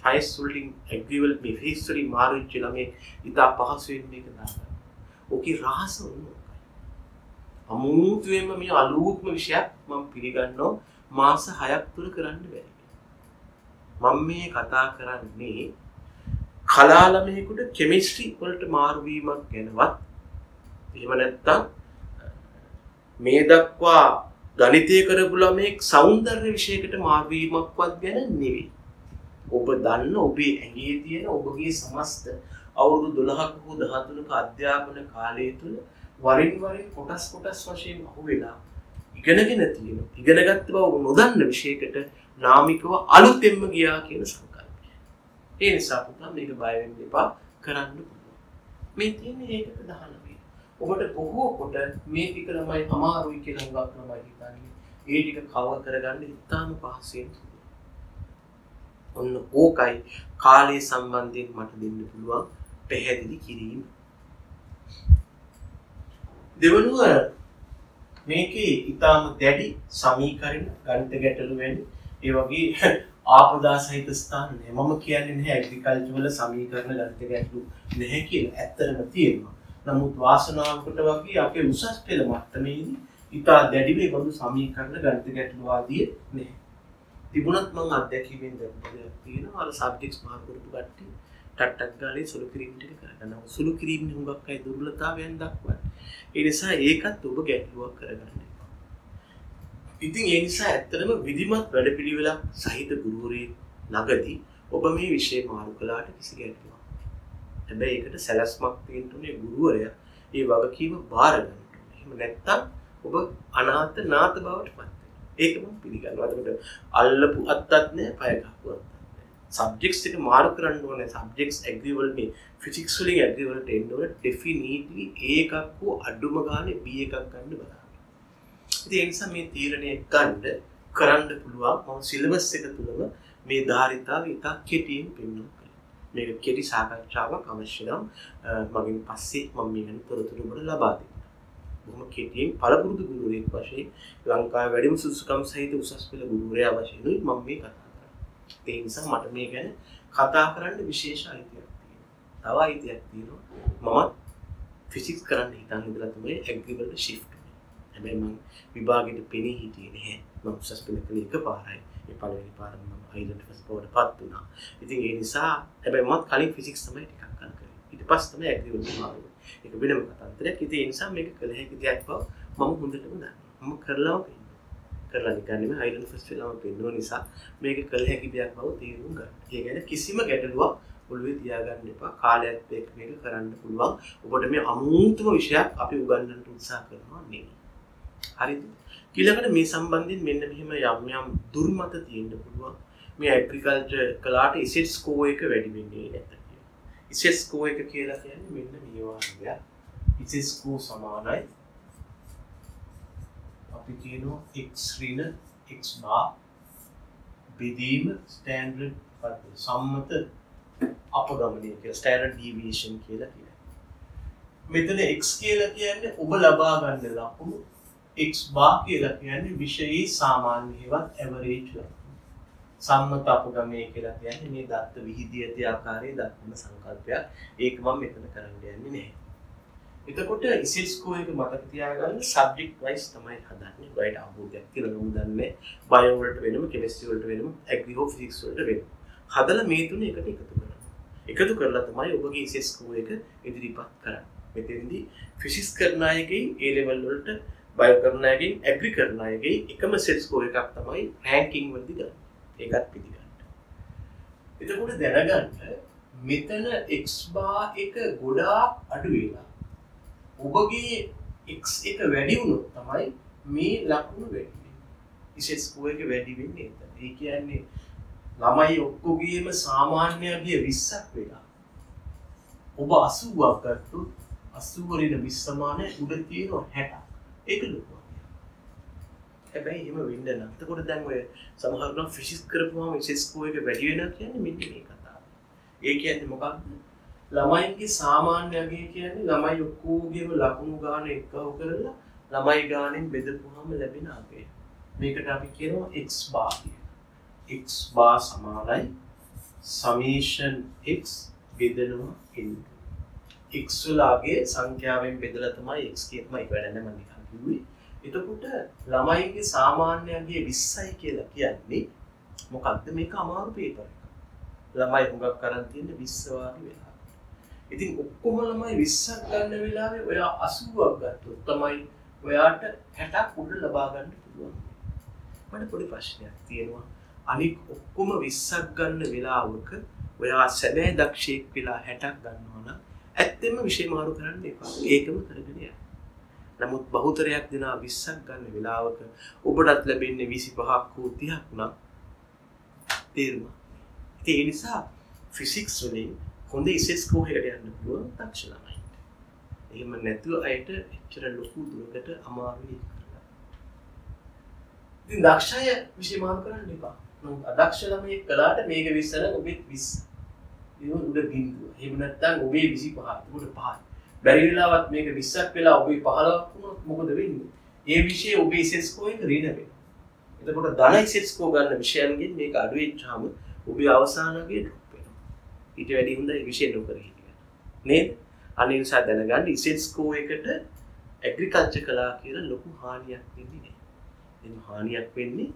Speaker 1: ෆයිස් වලින් ඇග්‍රිවල් මේ හිස්ටරි මාරුච්ච ළමේ ඉතා පහසුවෙන් මේක දාගන්න. ඔකේ රහස උනේ. අමුතුවෙන්ම මේ අලුත්ම විෂයක් මම පිළිගන්නවා මාස 6ක් තුල කරන්න බැහැ. මම මේ කතා කරන්නේ කලාලමයකට කෙමිස්ට්‍රි වලට මාරු වීමක් ගැනවත් එහෙම නැත්නම් මේ දක්වා ගණිතය කරපු ළමෙක් සෞන්දර්ය විෂයකට මාරු වීමක්වත් ගැන නෙවෙයි. ඔබ දන්න ඔබේ ඇඟේ තියෙන ඔබගේ සමස්ත අවුරුදු 12ක හෝ 13ක අධ්‍යාපන කාලය තුල වරින් වරින් කොටස් වශයෙන් අහුවෙලා ඉගෙනගෙන තියෙන ඉගෙනගත්ත බව නොදන්න විෂයකට නාමිකව අලුතෙන්ම ගියා කියන සංකල්පය. ඒ නිසා පුතා මේක බය වෙන්න එපා කරන්න පුළුවන්. මේ තියෙන්නේ ඒකට 19. ඔබට බොහෝ කොට මේ ටික ළමයි අමාරුයි කියලා හුඟක් ළමයි හිතන්නේ. ඒ ටික කවර් කරගන්න ඉතාම පහසුවෙන්. ඔන්න ඕකයි කාලය සම්බන්ධයෙන් මට දෙන්න පුළුවන් පැහැදිලි කිරීම. දෙවනුව මේකේ ඊටාම දැඩි සමීකරණ ගණිත ගැටලු වෙන්නේ ඒ වගේ ආපදා සහිත ස්ථාන නෑ. මම කියන්නේ නැහැ ඇග්‍රිකල්චර් වල සමීකරණ ගණිත ගැටලු නැහැ කියලා. ඇත්තටම තියෙනවා. නමුත් වාසනාවකට වගේ අපේ උසස් පෙළ මට්ටමේදී ඊටා දැඩි මේ බඳු සමීකරණ ගණිත ගැටලු ආදී නැහැ. තිබුණත් මම අත්දැකීමෙන් දැක්කේ තියෙනවා අර සබ්ජෙක්ට්ස් මාර්ක් කරපු කට්ටිය ටක් ගාලේ සුළු කිරීම ටික කරගන්නවා. සුළු කිරීම හුඟක් අය දුර්වලතාවයන් දක්වන්නේ. ඒ නිසා ඒකත් ඔබ ගැටලුවක් කරගන්න. ඉතින් ඒ නිසා ඇත්තටම විධිමත් වැඩපිළිවෙලක් සහිත ගුරුවරයෙක් ළඟදී ඔබ මේ විෂය මාරු කළාට කිසි ගැටලුවක් නැහැ. හැබැයි ඒකට සැලැස්මක් තියෙන්න ඕනේ ගුරුවරයා ඒ වගකීම බාර ගන්න ඕනේ. එහෙම නැත්නම් ඔබ අනාථ නාථ බවට පත් වෙනවා. ඒක මම පිළිගන්නවා. එතකොට අල්ලපු අත්තත් නැහැ, පය ගහපු අත්තත් නැහැ. සබ්ජෙක්ට්ස් එක මාරු කරන්න ඕනේ. සබ්ජෙක්ට්ස් ඇග්‍රිවල් මේ ෆිසික්ස් වලින් ඇග්‍රිවල්ට එන්න ඕනේ. ඩෙෆිනිට්ලි A එකක් හෝ අඩුම ගානේ B එකක් ගන්න බලන්න. ඉතින් ඒ නිසා මේ තීරණය කරන්න පුළුවන් මම සිලබස් එක තුලම මේ ධාරිතාව ඉතා කෙටියෙන් පෙන්වන්න කලින්. මේක කෙටි සාකච්ඡාවක් අවශ්‍ය නම් මගෙන් පස්සේ මම මේ ගැන තොරතුරු වල ලබා දෙන්න. බොහොම කෙටියෙන් පළපුරුදු ගුරුවරයෙක් වශයෙන් ලංකාවේ වැඩිම සුසුකම් සහිත උසස් පෙළ ගුරුවරයා වශයෙන් මම මේ කතා කරන්නේ. ඒ නිසා මට මේ ගැන කතා කරන්න විශේෂ අයිතියක් තියෙනවා. තව අයිතියක් තියෙනවා. මම ෆිසික්ස් කරන්න හිතන් ඉඳලා තමයි ඇග්‍රිකල්චර් shift හැබැයි මම විභාගෙට පෙනී හිටියේ නැහැ. මම උසස් පෙළ කළේ එකපාරයි. ඒ පළවෙනි පාරම මම අයිලන්ඩ් ෆස්ට් බෝඩපත් වුණා. ඉතින් ඒ නිසා හැබැයි මම කලින් ෆිසික්ස් තමයි ටිකක් කරේ. ඊට පස්සේ තමයි ඇග්‍රිකල්චර් මාරුනේ. ඒක වෙනම කතාන්තරයක්. ඉතින් ඒ නිසා මේක කළ හැකි දෙයක් බව මම හොඳටම දන්නවා. මම කරලාම පෙන්නනවා. කරලා නිකන් නෙමෙයි අයිලන්ඩ් ෆස්ට් වෙලාම පෙන්නුව නිසා මේක කළ හැකි දෙයක් බව තේරුම් ගන්න. ඒ කියන්නේ කිසිම ගැටලුවක් ඔළුවේ තියාගන්න එපා. කාලයක් එක්ක මේක කරන්න පුළුවන්. ඔබට මේ අමුතුම විෂයක් අපි උගන්වන්න උත්සාහ කරනවා නෙමෙයි. හරිද? ඊළඟට මේ සම්බන්ධයෙන් මෙන්න මෙහෙම යම් දුර්මත තියෙන්න පුළුවන්. මේ ඇග්‍රිකල්චර් කළාට ඉසෙට් ස්කෝර් එක වැඩි වෙන්නේ නැත කියලා. ඉසෙට් ස්කෝර් එක කියලා කියන්නේ මෙන්න මේ වගේ. ඉසෙට් ස්කෝර් සමානයි අපි කියනවා x ඍණ x bar බෙදීම ස්ටෑන්ඩඩ් පද්ධතිය සම්මත අපගමනය කියලා ස්ටෑන්ඩඩ් ඩීවියේෂන් කියලා කියනවා. මෙතන x කියලා කියන්නේ ඔබ ලබා ගන්න ලකුණු x bar කියලා කියන්නේ විෂයයේ සාමාන්‍ය හේවත් ඇවරේජ් ලකුණු. සම්මත අපගමනය කියලා කියන්නේ මේ දත්ත විහිදී ඇති ආකාරයේ දක්වන සංකල්පයක්. ඒක මම මෙතන කරන්න යන්නේ නැහැ. එතකොට ඉසෙට් ස්කෝර් එක මතක තියාගන්න සබ්ජෙක්ට් වයිස් තමයි හදන්නේ. ඔයාලට අවබෝධයක් කියලා මම දන්නේ බයෝ වලට වෙනම කෙමිස්ට්‍රි වලට වෙනම ඇග්‍රි හෝ ෆිසික්ස් වලට වෙනම. හදලා මේ තුන එකට එකතු කරනවා. එකතු කරලා තමයි ඔබගේ ඉසෙට් ස්කෝර් එක ඉදිරිපත් කරන්නේ. මෙතෙන්දී ෆිසික්ස් කරන අයගේ A level වලට බයෝ කරන අයගේ ඇග්‍රි කරන අයගේ එකම සෙට් ස්කෝර් එකක් තමයි රෑන්කින් වලදී ගන්න. ඒකත් පිළිගන්න. එතකොට දැනගන්න මෙතන x bar එක ගොඩාක් අඩු වෙලා ඔබගේ x එක වැඩි වුණොත් තමයි මේ ලකුණු වැඩි වෙන්නේ. ඉසෙට් ස්කෝර් එක වැඩි වෙන්නේ එතන. ඒ කියන්නේ ළමයි ඔක්කොගේම සාමාන්‍යයෙන් 20ක් වෙලා ඔබ 80ක් ගත්තොත් 80 රින 20 සමානයි උඩ තියෙන 60ක්. ඒක ලොකු. හැබැයි එහෙම වෙන්න නම් එතකොට දැන් ඔය සමහරවිට ෆිසික්ස් කරපුවාම ඉසෙට් ස්කෝර් එක වැඩි වෙනවා කියන්නේ මෙන්න මේ කතාව. ඒ කියන්නේ මොකක්ද? ළමයින්ගේ සාමාන්‍ය අගය කියන්නේ ළමයි ඔක්කොගේම ලකුණු ගාන එකව කරලා ළමයි ගානෙන් බෙදපුවාම ලැබෙන අගය. මේකට අපි කියනවා x bar කියලා. x bar සමානයි summation x බෙදනවා n. x වල අගය සංඛ්‍යාවෙන් බෙදලා තමයි x කියපම එක වැඩ නැහැ මම නිකන් කිව්වේ. එතකොට ළමයින්ගේ සාමාන්‍ය අගය 20යි කියලා කියන්නේ මොකක්ද? මේක අමාරු පේපර් එකක්. ළමයි හුඟක් කරන් තියෙන්නේ 20 වාගේ වෙලා. ඉතින් ඔක්කොම ළමයි 20ක් ගන්න වෙලාවේ ඔයා 80ක් ගත්තොත් තමයි ඔයාට 60ක් උඩ ලබා ගන්න පුළුවන්. මට පොඩි ප්‍රශ්නයක් තියෙනවා. අනික ඔක්කොම 20ක් ගන්න වෙලාවක ඔයා සැබෑ දක්ෂයෙක් වෙලා 60ක් ගන්නවා නම් ඇත්තෙන්ම විෂය මාරු කරන්න එපා. ඒකම කරගෙන යන්න. නමුත් බහුතරයක් දෙනා 20ක් ගන්න වෙලාවක ඔබටත් ලැබෙන්නේ 25ක් හෝ 30ක් නම් තේරුණා. ඒ නිසා ෆිසික්ස් වලින් හොඳ ඉසෙට් ස්කෝර් එකට යන්න පුළුවන් දක්ෂ ළමයින්ට. එහෙම නැතුව අයට එච්චර ලොකු දුරකට අමාරුයි කරගන්න. ඉතින් දක්ෂය විෂය මාරු කරන්න එපා. නමුත් අදක්ෂ ළමයෙක් කළාට මේක 20 නම් ඔබේ 20. ඒක උඩ බිඳුව. එහෙම නැත්නම් ඔබේ 25 උඩ 5. බැරි වෙලාවත් මේක 20ක් වෙලා ඔබේ 15ක් වුණොත් මොකද වෙන්නේ? ඒ විෂයේ ඔබේ ඉසෙට් ස්කෝර් එක ඍණ වෙනවා. එතකොට ධන ඉසෙට් ස්කෝර් ගන්න විෂයන්ගෙන් මේක අඩු වෙච්චාම ඔබේ අවසාන අගය ඩ්‍රොප් වෙනවා. ඊට වැඩි හොඳ විෂය නොකර හිටියන. නේද? අනිත් නිසා දැනගන්න ඉසෙට් ස්කෝර් එකට ඇග්‍රිකල්චර් කළා කියලා ලොකු හානියක් වෙන්නේ නැහැ. එන්න හානියක් වෙන්නේ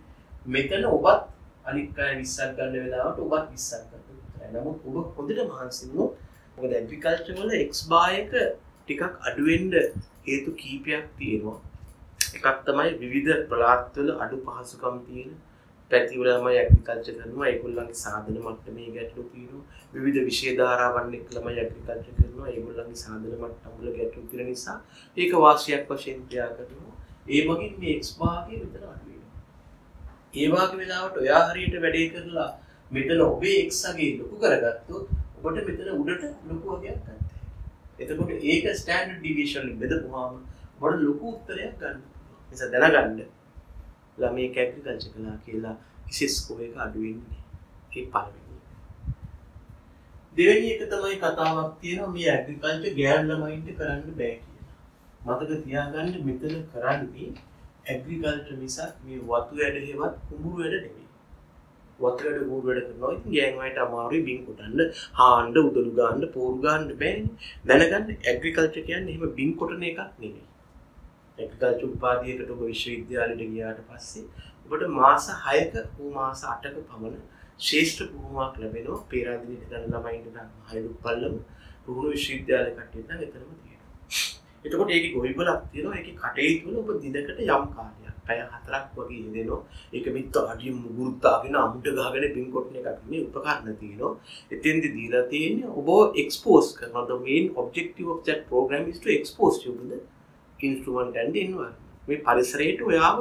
Speaker 1: මෙතන ඔබත් අනිත් අය 20ක් ගන්න වෙලාවට ඔබත් 20ක් ගන්නවා. නමුත් ඔබ හොඳට මහන්සි වුණොත් මොකද ඇග්‍රිකල්චර් වල x bar එක ටිකක් අඩු වෙන්න හේතු කීපයක් තියෙනවා. එකක් තමයි විවිධ පළාත්වල අඩු පහසුකම් තියෙන පැති වලම ඇග්‍රිකල්චර් කරනවා. ඒගොල්ලන්ගේ සාධන මට්ටමේ ගැටලු තියෙනවා. විවිධ විෂය ධාරාවන් එක්ක ළමයි ඇග්‍රිකල්චර් කරනවා. ඒගොල්ලන්ගේ සාධන මට්ටම් වල ගැටලු තියෙන නිසා ඒක වාසියක් වශයෙන් ක්‍රියා කරනවා. ඒ වගේ මේ x bar එක විතර අඩු වෙනවා. ඒ වගේ වෙලාවට ඔයා හරියට වැඩේ කරලා මෙතන ඔබේ x අගේ ලොකු කරගත්තොත් ඔබට මෙතන උඩට ලොකු වගයක් ගන්න. එතකොට ඒක ස්ටෑන්ඩඩ් ඩීවියේෂන් වලින් බෙදපුවාම ඔබට ලොකු උත්තරයක් ගන්න පුළුවන්. නිසා දැනගන්න ළමයි ඇග්‍රිකල්චර් කළා කියලා ඉසෙට් ස්කෝර් එක අඩු වෙන්නේ නැහැ. ඒක පළවෙනි. දෙවෙනි එක තමයි කතාවක් තියෙනවා මේ ඇග්‍රිකල්චර් ගෑනු ළමයින්ට කරන්න බෑ කියලා. මතක තියාගන්න මෙතන කරන්නේ ඇග්‍රිකල්චර් මිසක් මේ වතු වැඩ හේවත් කුඹුරු වැඩ නෙමෙයි. වතුරට ඌරු වැඩ කරනවා. ඉතින් ගෑනු අයට අමාරුයි බින් කොටන්න, හාන්න, උදළු ගන්න, පෝරු ගන්න බෑනේ. දැනගන්න ඇග්‍රිකල්චර් කියන්නේ එහෙම බින් කොටන එකක් නෙමෙයි. ඇග්‍රිකල්චර් උපාධියකට ඔබ විශ්වවිද්‍යාලයට ගියාට පස්සේ ඔබට මාස 6ක හෝ මාස 8ක පමණ ශ්‍රේෂ්ඨ පුහුණුවක් ලැබෙනවා. පේරාදෙණියට ගන්න ළමයින්ට නම් හයිලු පල්ලම පුහුණු විශ්වවිද්‍යාල කට්ටියට නම් එතරම් තියෙනවා. එතකොට ඒකේ ගොවිබලක් තියෙනවා. ඒකේ කටයුතු වල ඔබ දිනකට යම් කාලයක් පැය 4ක් වගේ යෙදෙනවා. ඒක මිත්ත අඩිය මුගුරු දාගෙන අමුඩ ගහගෙන බින් කොටන එකක් නෙමෙයි උපකරණ තියෙනවා. එතෙන්දි දීලා තියෙන්නේ ඔබ එක්ස්පෝස් කරනවා. The main objective of that program is to expose you to the instrument and the environment. මේ පරිසරයට ඔයාව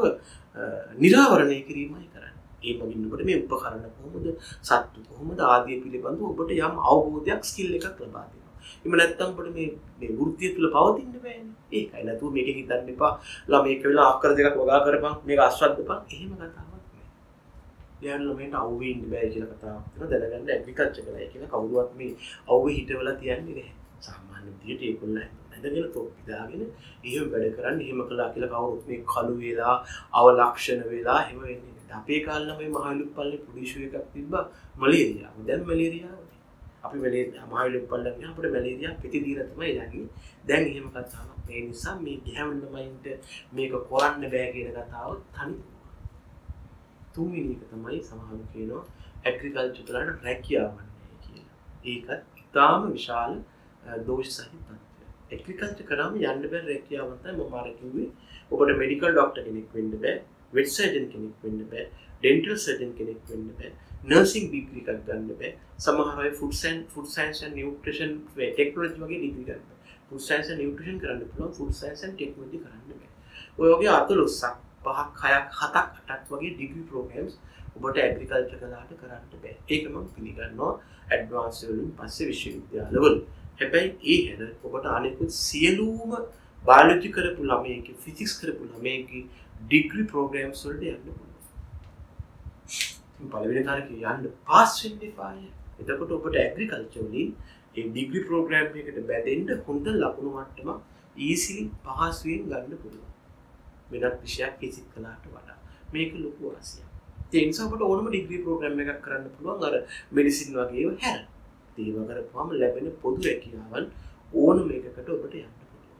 Speaker 1: නිරාවරණය කිරීමයි කරන්නේ. ඒ මගින් ඔබට මේ උපකරණ කොහොමද සත්තු කොහොමද ආදී පිළිබඳව ඔබට යම් අවබෝධයක් ස්කිල් එකක් ලබා දෙනවා. එහෙම නැත්නම් ඔබට මේ වෘත්තිය තුල පවතින්න බෑනේ. ඒකයි නැතුව මේක හිතන්න එපා. ළමයෙක් වෙලා අක්කර දෙකක් වගා කරපන් මේක අස්වද්දපන් එහෙම කතාවක් නෑ. යාළුවා ළමයින්ට අවුවේ ඉන්න බෑ කියලා කතාවක් තියෙනවා. දැනගන්න ඇග්‍රිකල්චර් කරලා කියලා කවුරුවත් මේ අවුවේ හිටවලා තියන්නේ නැහැ. සාමාන්‍ය විදියට ඒගොල්ලෝ ඇඳගෙන තොප්පි දාගෙන එහෙම වැඩ කරන්නේ එහෙම කළා කියලා කවුරුත් මේ කළු වෙලා අවලක්ෂණ වෙලා එහෙම වෙන්නේ නැහැ. අපේ කාලේ නම් මේ මහලුප්පල්ලේ පුඩිෂු එකක් තිබ්බා මලේරියාව. දැන් මලේරියාව අපි මහලුප්පල්ලෙන් ගියාම අපිට මලේරියා පිටි දීලා තමයි යන්නේ. දැන් එහෙම කතාවක්. ඒ නිසා මේ ගැහැණු ළමයින්ට මේක කරන්න බෑ කියන කතාව තනි. තුන්වෙනි එක තමයි සමහරව කියනවා ඇග්‍රිකල්චර් වලට රැකියාවක් නැහැ කියලා. ඒකත් ඉතාම විශාල දෝෂ සහිත තත්ත්වයක්. ඇග්‍රිකල්චර් කරාම යන්න බැරි රැකියාවක් තමයි මම අර කිව්වේ. ඔබට මෙඩිකල් ડોක්ටර් කෙනෙක් වෙන්න බෑ, වෙට් සර්ජන් කෙනෙක් වෙන්න බෑ, ඩෙන්ටල් සර්ජන් කෙනෙක් වෙන්න බෑ, නර්සින් ඩිග්‍රී එකක් ගන්න බෑ. සමහර අය food science and nutrition technology වගේ ඩිග්‍රී ගන්න බෑ. ෆුඩ් සයන්ස් ඇන්ඩ් නියුට්‍රිෂන් කරන්න පුළුවන්, ෆුඩ් සයන්ස් ඇන්ඩ් ටෙක්නොලොජි කරන්න බෑ. ඔය වගේ 14ක් 5ක් 6ක් 7ක් 8ක් වගේ ඩිග්‍රී ප්‍රෝග්‍රෑම්ස් ඔබට ඇග්‍රිකල්චර් කලාට කරන්න බෑ. ඒක මම පිළිගන්නවා ඇඩ්වාන්ස් වලින් පස්සේ විශ්වවිද්‍යාලවල. හැබැයි ඒ හැර ඔබට අනෙකුත් සියලුම බයොලොජි කරපු ළමයෙක්, ෆිසික්ස් කරපු ළමයෙක් ඩිග්‍රී ප්‍රෝග්‍රෑම්ස් වලට යන්න පුළුවන්. පළවෙනි තරකේ යන්න පාස් වෙන්න එපාය. එතකොට ඔබට ඇග්‍රිකල්චර් වලින් ඒ ඩිග්‍රී ප්‍රෝග්‍රෑම් එකකට බැඳෙන්න හොඳ ලකුණු මට්ටම ඊසිලි පහසුවෙන් ගන්න පුළුවන්. වෙනත් විෂයක් ෆිසික්ස් කලාට වඩා. මේක ලොකු වාසියක්. ඒ නිසා ඔබට ඕනම ඩිග්‍රී ප්‍රෝග්‍රෑම් එකක් කරන්න පුළුවන් අර මෙඩිසින් වගේ ඒවා හැර. ඒව කරපුවම ලැබෙන පොදු රැකියාවන් ඕනම එකකට ඔබට යන්න පුළුවන්.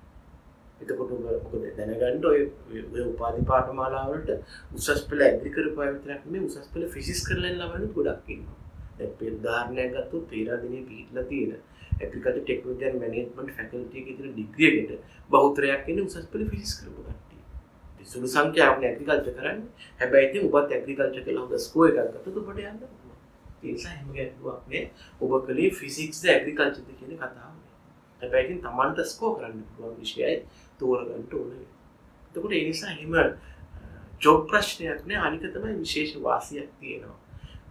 Speaker 1: එතකොට ඔබ මොකද දැනගන්න ඔය උපාධි පාඨමාලා වලට උසස් පෙළ ඇග්‍රි කරපු අය විතරක් නෙමෙයි උසස් පෙළ ෆිසික්ස් කරලා ඉන්න ළමයිනුත් ගොඩක් ඉන්නවා. දැන් පෙර උදාහරණයක් ගත්තොත් පේරාදෙණියේ පිහිටලා තියෙන agriculture technology and management faculty එකේ තියෙන ඩිග්‍රී එකට බහුතරයක් ඉන්නේ උසස් පෙළ ෆිසික්ස් කරපු කට්ටිය. ඒ සුළු සංඛ්‍යාවක් ඇග්‍රිකල්චර් කරන්නේ. හැබැයි ඉතින් ඔබත් ඇග්‍රිකල්චර් කියලා හොඳ ස්කෝර් එකක් ගත්තොත් ඔබට යන්න පුළුවන්. ඒ නිසා එහෙම ගැටලුවක් නෑ. ඔබ කලේ ෆිසික්ස්ද ඇග්‍රිකල්චර්ද කියන කතාව නෑ. හැබැයි ඉතින් Tamanට ස්කෝර් කරන්න පුළුවන් විෂයයි තෝරගන්න ඕනේ. එතකොට ඒ නිසා එහෙම ජොබ් ප්‍රශ්නයක් නෑ. අනික තමයි විශේෂ වාසියක් තියෙනවා.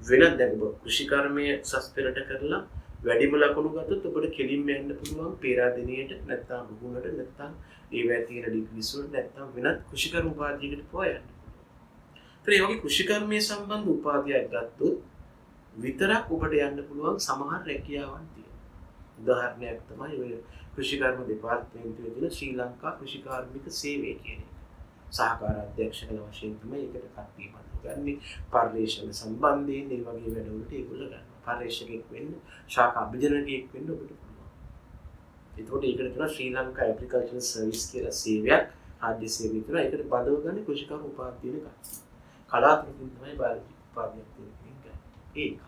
Speaker 1: වෙනත් දැන් ඔබ කෘෂිකර්මයේ උසස් පෙළට කරලා වැඩිම ලකුණු ගත්තොත් ඔබට කෙලින්ම යන්න පුළුවන් පේරාදෙණියට නැත්නම් රුහුණට නැත්නම් ඒවැය තියෙන ඩිග්‍රීස් වලට නැත්නම් වෙනත් කෘෂිකර්ම උපාධියකට පොය යන්න පුළුවන්. ඒ වගේ කෘෂිකර්මයේ සම්බන්ධ උපාධියක් ගත්තොත් විතරක් ඔබට යන්න පුළුවන් සමහර රැකියාවන් තියෙනවා. උදාහරණයක් තමයි ඔය කෘෂිකර්ම දෙපාර්තමේන්තුවේ තියෙන ශ්‍රී ලංකා කෘෂිකාර්මික සේවය කියන එක. සහකාර අධ්‍යක්ෂකල වශයෙන් තමයි ඒකට කට්ටිය බඳගන්නේ. පර්යේෂණ සම්බන්ධයෙන් ඒ වගේ වැඩවලට ඒගොල්ලෝ ගන්නවා. පර්යේෂකෙක් වෙන්න, ශාඛා අභිජනකයෙක් වෙන්න ඔබට පුළුවන්. ඒකෝට ඒකට තියෙනවා ශ්‍රී ලංකා ඇග්‍රිකල්චරල් සර්විස් කියලා සේවයක්, රාජ්‍ය සේවයක් තියෙනවා. ඒකට බඳව ගන්න කෘෂිකර්ම උපාධිය කට්ටිය. කලාතුරකින් තමයි බාලජි උපාධියක් තියෙන්නේ. ඒක.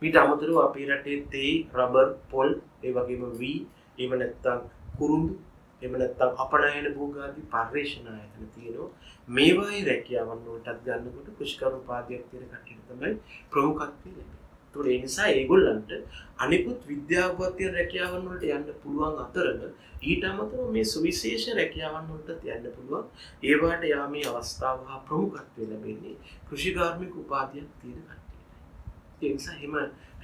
Speaker 1: මීට අමතරව අපේ රටේ තේ, රබර්, පොල්, ඒ වගේම වී, එහෙම නැත්නම් කුරුඳු, එහෙම නැත්නම් අපනයන භෝගාදී පර්යේෂණ ආයතන තියෙනවා. මේවායි රැකියාවන් වලටත් ගන්නකොට කෘෂිකර්ම උපාධියක් තියෙන කට්ටියට තමයි ප්‍රමුඛත්වය ලැබෙන්නේ. ඒතකොට ඒ නිසා ඒගොල්ලන්ට අනිකුත් විද්‍යාවවත් තියෙන රැකියාවන් වලට යන්න පුළුවන් අතරම ඊට අමතරව මේ සුවිශේෂ රැකියාවන් වලට යන්න පුළුවන්. ඒවාට යාමේ අවස්ථාව හා ප්‍රමුඛත්වය ලැබෙන්නේ කෘෂිකාර්මික උපාධියක් තියෙන කට්ටියට. ඒ නිසා එහෙම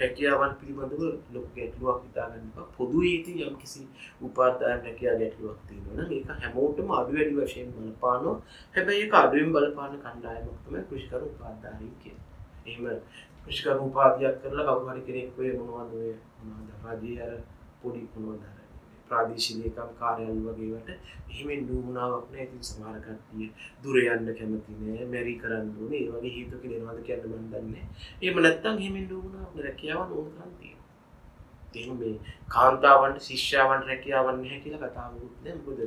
Speaker 1: රැකියාවන් පිළිබඳව ලොකු ගැටලුවක් හිතාගන්න එපා. පොදුවේ ඉතින් යම්කිසි උපාධායන රැකියාව ගැටලුවක් තියෙනවා නම් ඒක හැමෝටම අඩු වැඩි වශයෙන් බලපානවා. හැබැයි ඒක අඩුවෙන් බලපාන කණ්ඩායමක් තමයි කෘෂිකර්ම උපාධාරීන් කියන්නේ. එහෙම කෘෂිකර්ම උපාධියක් කරලා කවුරු හරි කෙනෙක් ඔය මොනවද රාජ්‍යයේ අර පොඩි මොනවද ප්‍රාදේශීය ලේකම් කාර්යාලය වගේ වට එහෙම නුඹුණාවක් නැහැ. ඉතින් සමහර කට්ටිය දුර යන්න කැමති නෑ, මැරි කරන්න ඕනේ. ඒ වගේ හේතුක දෙනවද කියන්න මම දන්නේ නෑ. එහෙම නැත්නම් එහෙම නුඹුණාවක් රැකියාවන් ඕන තරම් තියෙනවා. එහෙනම් මේ කාන්තාවන්ට ශිෂ්‍යාවන්ට රැකියාවක් නැහැ කියලා කතාවකුත් නෑ. මොකද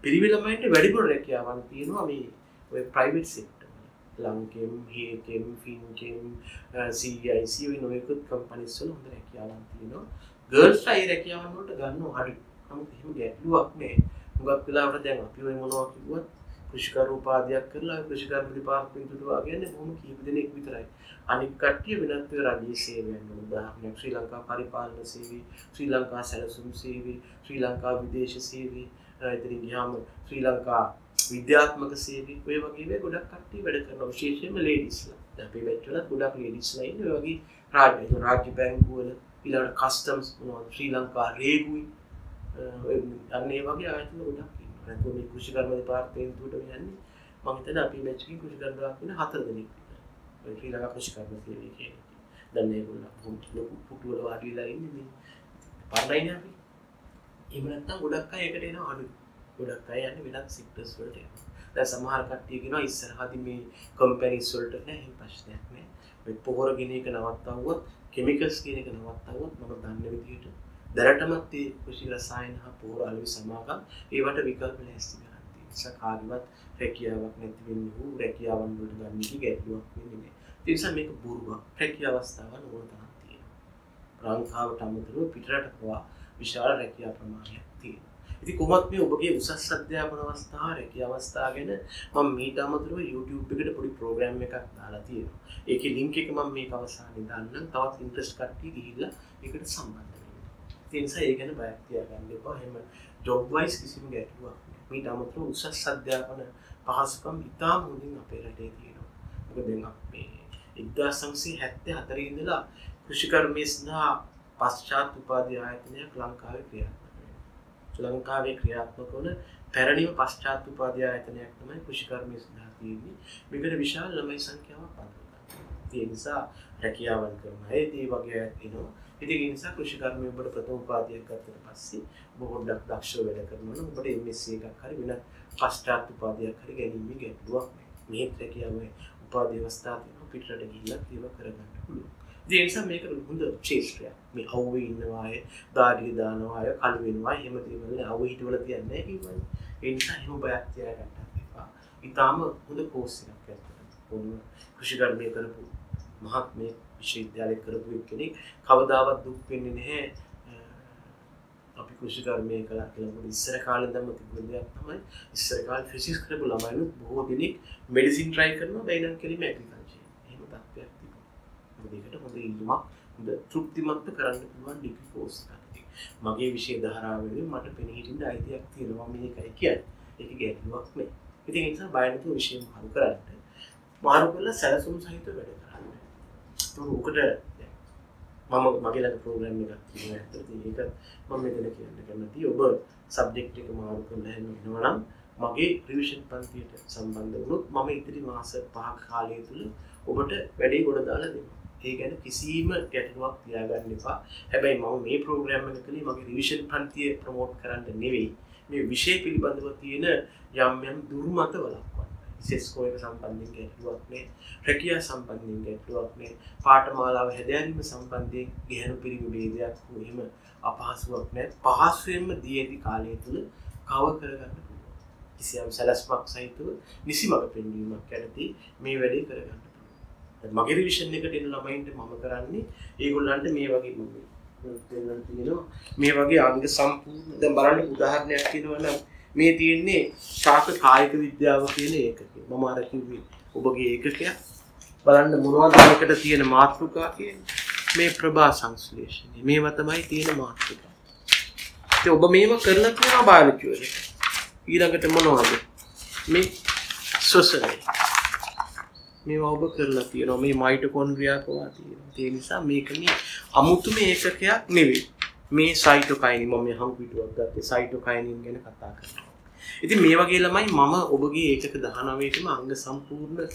Speaker 1: පිරිමි ළමයින්ට වැඩිපුර රැකියාවක් තියෙනවා මේ ඔය ප්‍රයිවට් සෙක්ටර් වල. ලංකෙම්, හේකෙම්, ෆින්කෙම්, CIC ඔය නොයෙකුත් කම්පැනිස් වල හොඳ රැකියාවක් තියෙනවා. ගර්ල්ස්ලා ඒ රැකියාවන් වලට ගන්නව අඩුයි. නමුත් එහෙම ගැටලුවක් නෑ. මුගක් වෙලාවට දැන් අපි ඔය මොනවා කිව්වත් කෘෂිකර්ම උපාධියක් කරලා කෘෂිකර්ම දෙපාර්තමේන්තුවට වාගන්නේ බොහොම කීප දෙනෙක් විතරයි. අනික කට්ටිය වෙනත් ඒවා රාජ්‍ය සේවයන් වල උදාහරණයක් ශ්‍රී ලංකා පරිපාලන සේවය, ශ්‍රී ලංකා සැලසුම් සේවය, ශ්‍රී ලංකා විදේශ සේවය, ඉතින් ගියාම ශ්‍රී ලංකා විද්‍යාත්මක සේවක ඔය වගේ ගොඩක් කට්ටිය වැඩ කරනවා විශේෂයෙන්ම ලේඩිස්ලා. දැන් අපි බැච්චවල ගොඩක් ලේඩිස්ලා ඉන්නේ ඔය වගේ රාජ්‍ය බැංකුවල ඊළඟ කස්ටම්ස් මොනවද ශ්‍රී ලංකා රේගුයි අන්න ඒ වගේ ආයතන ගොඩක් ඉන්නවා. නැත්නම් මේ කෘෂිකර්ම දෙපාර්තමේන්තුවට යන්නේ මම හිතන්නේ අපි බැච් එකකින් කෘෂිකර්මයක් වෙන 4 දෙනෙක් විතර. ඔය ශ්‍රී ලංකා කෘෂිකර්ම සේවය කියන්නේ. දැන් මේගොල්ලෝ ලොකු පුටුවල වාඩි වෙලා ඉන්නේ මේ පරණයිනේ අපි. එහෙම නැත්නම් ගොඩක් අය එකට එනවා අඩු. ගොඩක් අය යන්නේ වෙනත් සෙක්ටර්ස් වලට යනවා. දැන් සමහර කට්ටිය කියනවා ඉස්සරහදී මේ කම්පැනිස් වලට නෑ එහෙම ප්‍රශ්නයක් නෑ. මේ පොහොර ගෙන එක නවත්තවුවොත් කෙමිකල්ස් කියන එක නවත්තවුවොත් මම දන්න විදිහට දැනටමත් මේ කෘෂි රසායන හා පොහොර අලුත් සමාගම් ඒවට විකල්ප ලෑස්ති කරන් තියෙනවා. නිසා කාගේවත් රැකියාවක් නැති වෙන්නේ වූ රැකියාවන් වලට ගන්න කි ගැටලුවක් වෙන්නේ නෑ. ඒ නිසා මේක බොරුවක්. රැකියාව අවස්ථාවන් ඕන තරම් තියෙනවා. ලංකාවට අමතරව පිටරට පවා විශාල රැකියා ප්‍රමාණයක් තියෙනවා. ඉතින් කොහොමත් මේ ඔබගේ උසස් අධ්‍යාපන අවස්ථාව රැකියාව අවස්ථාව ගැන මම මීට අමතරව YouTube එකට පොඩි ප්‍රෝග්‍රෑම් එකක් දාලා තියෙනවා. ඒකේ ලින්ක් එක මම මේක අවසානයේ දාන්නම්. තවත් ඉන්ට්‍රස්ට් කට්ටිය ගිහිල්ලා ඒකට සම්බන්ධ වෙන්න. ඒ නිසා ඒ ගැන බයක් තියාගන්න එපා. එහෙම ජොබ් වයිස් කිසිම ගැටලුවක් නෑ. මීට අමතරව උසස් අධ්‍යාපන පහසුකම් ඉතාම හොඳින් අපේ රටේ තියෙනවා. මොකද දැන් අපි 1974 ඉඳලා කෘෂිකර්මයේ සඳහා පශ්චාත් උපාධි ආයතනයක් ලංකාවේ ක්‍රියාත්මක වෙනවා. ලංකාවේ ක්‍රියාත්මක වන පැරණිම පශ්චාත් උපාධි ආයතනයක් තමයි කෘෂිකර්මයේ සඳහා තියෙන්නේ. මේකට විශාල ළමයි සංඛ්‍යාවක් පදවනවා. ඒ නිසා රැකියාවන් කරන අය ඒ වගේ අය ඉන්නවා. ඉතින් ඒ නිසා කෘෂිකර්මයේ ඔබට ප්‍රථම උපාධියක් ගත්තට පස්සේ ඔබ පොඩ්ඩක් දක්ෂව වැඩ කරනවා නම් ඔබට MSc එකක් හරි වෙන පශ්චාත් උපාධියක් හරි ගැනීමේ ගැටලුවක් නෑ. මේ රැකියාවේ උපාධි අවස්ථා තියෙනවා පිටරට ගිහිල්ලා ඒව කරගන්න පුළුවන්. ඒ නිසා මේක හොඳ ක්ෂේත්‍රයක්. මේ අවුවේ ඉන්නවා අය, දාඩිය දානවා අය, කළු වෙනවා එහෙම දේවල් අවුවේ හිටවල තියන්නේ නැහැ කිව්වනේ. ඒ නිසා එහෙම බයක් තියාගන්නත් එපා. ඊටාම හොඳ කෝස් එකක් ඇත්තට. පොදු කෘෂිකර්මයේ කරපු මහත්මේ විශ්වවිද්‍යාලේ කරපු කෙනෙක් කවදාවත් දුක් වෙන්නේ නැහැ. අපි කෘෂිකර්මයේ කළා කියලා මොකද ඉස්සර කාලේ ඉඳන්ම තිබුණ දෙයක් තමයි. ඉස්සර කාලේ ෆිසික්ස් කරපු ළමයිනුත් බොහෝ දෙනෙක් මෙඩිසින් try කරනවා බයිනම් කෙලිම ඇග්‍රිකල්චර්. එහෙම තත්ත්වයක් තිබුණා. මොකද ඒකට හොඳ ඉල්ලුමක් හොඳ තෘප්තිමත් කරන්න පුළුවන් ඩිග්‍රී කෝස් එකක්. මගේ විෂය ධාරාවලදී මට පෙනී හිටින්න අයිතියක් තියෙනවා මේකයි කියන්නේ. ඒක ගැටලුවක් නෙවෙයි. ඉතින් ඒ නිසා බය නැතුව විෂය මාරු කරන්න. මාරු කරලා සැලසුම් සහිතව වැඩ කරන්න. උකට මම මගේ ළඟ ප්‍රෝග්‍රෑම් එකක් තියෙනවා. ඇත්තට ඒක මම මෙතන කියන්න කැමතියි. ඔබ සබ්ජෙක්ට් එක මාරු කරලා එනවා නම් මගේ රිවිෂන් පන්තියට සම්බන්ධ වුණොත් මම ඉදිරි මාස 5ක කාලය තුල ඔබට වැඩේ ගොඩ දාලා දෙනවා. ඒ ගැන කිසිම ගැටලුවක් තියාගන්න එපා. හැබැයි මම මේ ප්‍රෝග්‍රෑම් එක කළේ මගේ රිවිෂන් පන්තිය ප්‍රොමෝට් කරන්න නෙවෙයි. මේ විෂය පිළිබඳව තියෙන යම් දුර්මත වළක්වන්න. සෙස්කෝ එක සම්බන්ධයෙන් ගැටලුවක් නෑ. රැකියා සම්බන්ධයෙන් ගැටලුවක් නෑ. පාඨමාලාව හැදෑරීම සම්බන්ධයෙන් ගැහැණු පිරිමි ભેදයක් හෝ එහෙම අපහසුයක් නෑ. පහසුවෙන්ම දී ඇති කාලය තුල කව කරගන්න පුළුවන්. කිසියම් සැලැස්මක් සහිතව නිසිමඟ පෙන්වීමක් යටතේ මේ වැඩේ කරගන්න පුළුවන්. මගේ රිවිෂන් එකට එන ළමයින්ට මම කරන්නේ ඒගොල්ලන්ට මේ වගේ මම දෙන්නන් තියෙනවා මේ වගේ අංග සම්පූර්ණ දැන් බලන්න උදාහරණයක් කියනවා නම් මේ තියෙන්නේ ශාක කායික විද්‍යාව කියන ඒකකය. මම අර කිව්වේ ඔබගේ ඒකකයක් බලන්න මොනවද මේකට තියෙන මාතෘකා කියන්නේ මේ ප්‍රභා සංශ්ලේෂණය. මේවා තමයි තියෙන මාතෘකා. ඉතින් ඔබ මේව කරලා තියෙනවා බයොලොජි වල. ඊළඟට මොනවද? මේ ශ්වසනය. මේවා ඔබ කරලා තියෙනවා. මේ මයිටොකොන්ඩ්‍රියා පවා තියෙනවා. ඒ නිසා මේක මේ අමුතුම ඒකකයක් නෙවෙයි. මේ සයිටොකයිනින් මම මේ හම්පිටුවක් ගත්තේ සයිටොකයිනින් ගැන කතා කරනවා. ඉතින් මේ වගේ ළමයි මම ඔබගේ ඒකක 19ටම අංග සම්පූර්ණ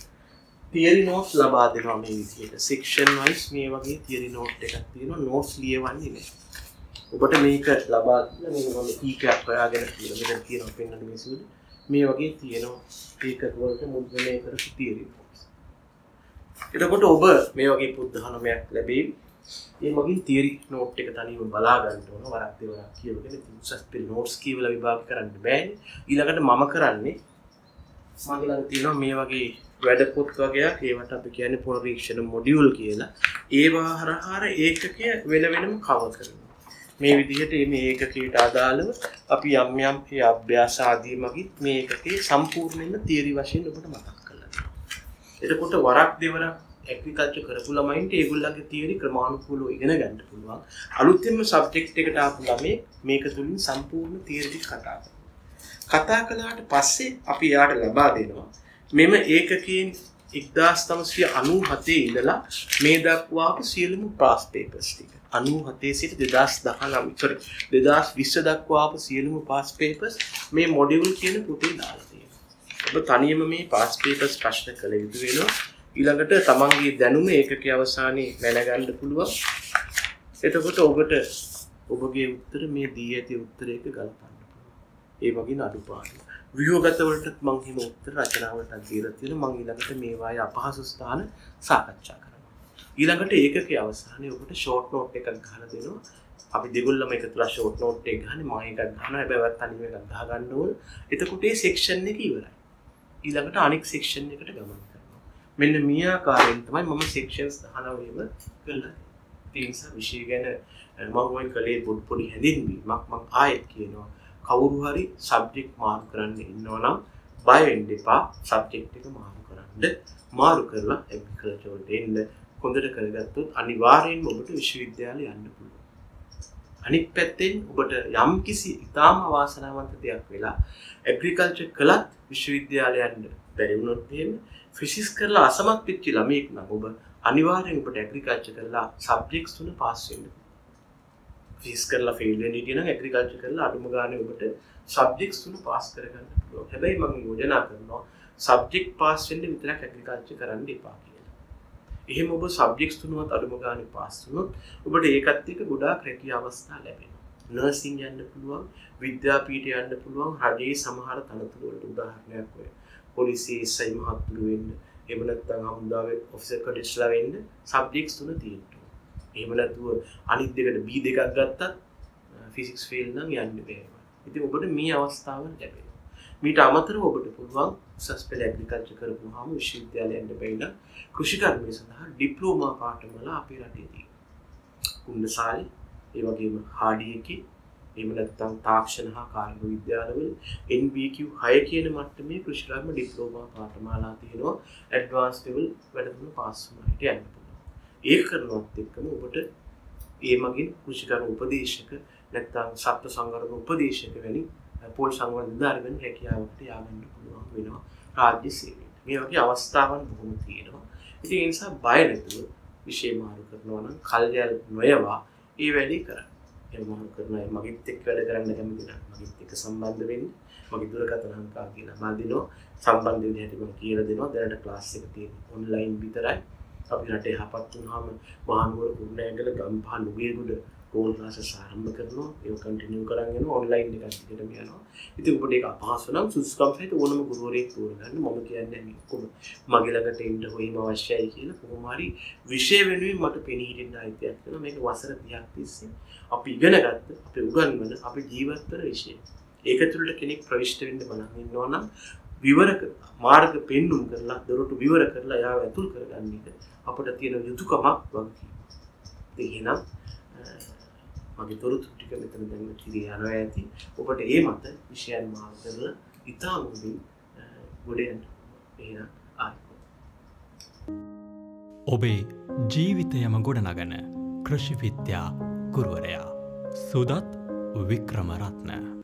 Speaker 1: තියරි නෝට්ස් ලබා දෙනවා මේ විදිහට. සෙක්ෂන් වයිස් මේ වගේ තියරි නෝට් එකක් තියෙනවා. නෝට්ස් ලියවන්නේ නැහැ. ඔබට මේක ලබා දෙන්න මේ මම ඊකයක් හොයාගෙන කියලා මෙතන තියෙනවා පෙන්වන්න මේ සුදු. මේ වගේ තියෙනවා ඒකක වලට මුද්‍රණය කරපු තියරි නෝට්ස්. එතකොට ඔබ මේ වගේ පොත් 19ක් ලැබෙයි. ඒ මගින් තියරි නෝට් එක තනියම බලා ගන්න ඕන. වරක් දෙවරක් කියවගෙන උසස් පෙළ නෝට්ස් කියවලා විභාග කරන්න බෑනේ. ඊළඟට මම කරන්නේ මගේ ළඟ තියෙනවා මේ වගේ වැඩ පොත් වගේක්. ඒවට අපි කියන්නේ පරීක්ෂණ මොඩියුල් කියලා. ඒවා හරහා ඒකකය වෙන වෙනම කවර් කරනවා. මේ විදිහට මේ ඒකකයට අදාළව අපි යම් ඒ අභ්‍යාස ආදී මගින් මේ ඒකකේ සම්පූර්ණයෙන්ම තියරි වශයෙන් ඔබට මතක් කරලා දෙනවා. එතකොට වරක් දෙවරක් ඇග්‍රිකල්චර් කරපු ළමයින්ට ඒගොල්ලන්ගේ තියරි ක්‍රමානුකූලව ඉගෙන ගන්න පුළුවන්. අලුතෙන්ම සබ්ජෙක්ට් එකට ආපු ළමයි මේක තුලින් සම්පූර්ණ තියරි කතා කරනවා. කතා කළාට පස්සේ අපි යාට ලබා දෙනවා මෙම ඒකකයෙන් 1997 ඉඳලා මේ දක්වාපු සියලුම පාස් පේපර්ස් ටික 97 සිට 2020 දක්වාපු සියලුම පාස් පේපර්ස් මේ මොඩියුල් කියන පොතේ දාලා තියෙනවා. ඔබ තනියම මේ පාස් පේපර්ස් ප්‍රශ්න කළ යුතු වෙනවා. ඊළඟට තමන්ගේ දැනුම ඒකකයේ අවසානයේ දැනගන්න පුළුවන්. එතකොට ඔබට ඔබගේ උත්තර මේ දී ඇති උත්තරයක ගලපන්න පුළුවන්. ඒ වගේ අඩුපාඩු. ව්‍යුහගත වලට මම හිම උත්තර රචනාවලට දීලා තියෙනවා. මම ඊළඟට මේ වායේ අපහසු ස්ථාන සාකච්ඡා කරනවා. ඊළඟට ඒකකයේ අවසානයේ ඔබට ෂෝට් නෝට් එකක් ගහලා දෙනවා. අපි දෙගොල්ලම එකතුලා ෂෝට් නෝට් එක ගහන්නේ මම එකක් ගන්නවා. හැබැයි වත් තනියම එකක් ගහ ගන්න ඕන. එතකොට මේ සෙක්ෂන් එක ඉවරයි. ඊළඟට අනෙක් සෙක්ෂන් එකට ගමන් කරනවා. මෙන්න මේ ආකාරයෙන් තමයි මම සෙක්ෂන්ස් 19ම කළා. ඒ නිසා විෂය ගැන මම ඔය කලේ පොඩි හැදින්වීමක් මම ආයෙත් කියනවා. කවුරු හරි සබ්ජෙක්ට් මාරු කරන්න ඉන්නවා නම් බය වෙන්න එපා. සබ්ජෙක්ට් එක මාරු කරලා ඇග්‍රිකල්චර් වලට එන්න හොඳට කරගත්තොත් අනිවාර්යෙන්ම ඔබට විශ්වවිද්‍යාලය යන්න පුළුවන්. අනිත් පැත්තෙන් ඔබට යම්කිසි ඉතාම අවාසනාවන්ත දෙයක් වෙලා ඇග්‍රිකල්චර් කළත් විශ්වවිද්‍යාලය යන්න බැරි වුණොත් එහෙම ෆිසික්ස් කරලා අසමත් වෙච්ච ළමයෙක් නම් ඔබ අනිවාර්යෙන් ඔබට ඇග්‍රිකල්චර් කරලා සබ්ජෙක්ට්ස් තුන පාස් වෙන්න. ෆිසික්ස් කරලා ෆේල් වෙන්න හිටියනම් ඇග්‍රිකල්චර් කරලා අඩුම ගානේ ඔබට සබ්ජෙක්ට්ස් තුන පාස් කරගන්න පුළුවන්. හැබැයි මම යෝජනා කරනවා සබ්ජෙක්ට් පාස් වෙන්න විතරක් ඇග්‍රිකල්චර් කරන්න එපා කියලා. එහෙම ඔබ සබ්ජෙක්ට්ස් තුනවත් අඩුම ගානේ පාස් වුණොත් ඔබට ඒකත් එක්ක ගොඩාක් රැකියා අවස්ථා ලැබෙනවා. නර්සින් යන්න පුළුවන්, විද්‍යාපීඨ යන්න පුළුවන්, රජයේ සමහර තනතුරු වලට උදාහරණයක් ඔය පොලිසියේ SI මහත්තුරු වෙන්න, එහෙම නැත්නම් හමුදාවේ ඔෆිසර් කඩිට්ස්ලා වෙන්න සබ්ජෙක්ට්ස් තුන තියෙනවා. එහෙම නැතුව අනිත් දෙකට B දෙකක් ගත්තත් ෆිසික්ස් ෆේල් නම් යන්න බෑ. ඉතින් ඔබට මේ අවස්ථාව ලැබෙනවා. මීට අමතරව ඔබට පුළුවන් උසස් පෙළ ඇග්‍රිකල්චර් කරපුවාම විශ්වවිද්‍යාලයට බැහැ නම් කෘෂිකර්මය සඳහා ඩිප්ලෝමා පාඨමාල අපේ රටේ තියෙනවා. කුණ්ඩසාලි, ඒ වගේම හාඩියේකේ, එහෙම නැත්නම් තාක්ෂණ හා කාර්ය විද්‍යාලවල NVQ 6 කියන මට්ටමේ කෘෂිකර්ම ඩිප්ලෝමා පාඨමාලා තියෙනවා. ඇඩ්වාන්ස් ලෙවල් වැඩතුන පාස් වුණාට යන්න පුළුවන්. ඒක කරනවත් එක්කම ඔබට ඒ මගින් කෘෂිකර්ම උපදේශක නැත්නම් සත්ත්ව සංවර්ධන උපදේශක වැනි පොල් සංවර්ධන නිලධාරීන් හැකියාවකට ය아가න්න පුළුවන් වෙනවා රාජ්‍ය සේවයට. මේ වගේ අවස්ථාවන් බොහොම තියෙනවා. ඉතින් ඒ නිසා බය නැතුව විෂය මාරු කරනවා නම් කල්යල් නොයවා ඒ වැඩේ කරන්න. ඒ මාරු කරනවා මගෙත් එක්ක වැඩ කරන්න කැමති නම් මගෙත් එක්ක සම්බන්ධ වෙන්න. මගේ දුරකථන අංකා කියලා මම දෙනවා. සම්බන්ධ වෙන්න හැටි මම කියලා දෙනවා. දැනට ක්ලාස් එක තියෙන්නේ ඔන්ලයින් විතරයි. අපි රටේ හපත් වුණාම මහනුවර කුරුණෑගල ගම්පහ නුගේගොඩ රෝල් ක්ලාසස් ආරම්භ කරනවා. ඒක කන්ටිනියු කරන් යනවා ඔන්ලයින් එකක් විදිහටම යනවා. ඉතින් ඔබට ඒක අපහසු නම් සුදුසුකම් සහිත ඕනම ගුරුවරයෙක් තෝරගන්න. මම කියන්නේ මේ කොහොම මගේ ළඟට එන්න හොයීම අවශ්‍යයි කියලා කොහොම හරි විෂය වෙනුවෙන් මට පෙනී හිටින්න අයිතියක් තියෙනවා. මේක වසර 30ක් තිස්සේ අපි ඉගෙන ගත්ත, අපි උගන්වන, අපි ජීවත් වෙන විෂය. ඒක තුළට කෙනෙක් ප්‍රවිෂ්ඨ වෙන්න බලන් ඉන්නවා නම් විවර මාර්ග පෙන්눔 කරලා දොරටු විවර කරලා යාව ඇතුල් කරගන්න එක අපිට තියෙන යුතුයකමක් වගේ. එහෙනම් මගේ තොරතුරු ටික මෙතන දැන් කිරි යනවා ඇති. ඔබට ඒ මත විෂයන් මාර්ග කරලා ඉතාම හොඳින් ගොඩ යන්න. එහෙනම්
Speaker 2: ඔබේ ජීවිතයම ගොඩනගන කෘෂි විද්‍යා ගුරුවරයා සුදත් වික්‍රමරත්න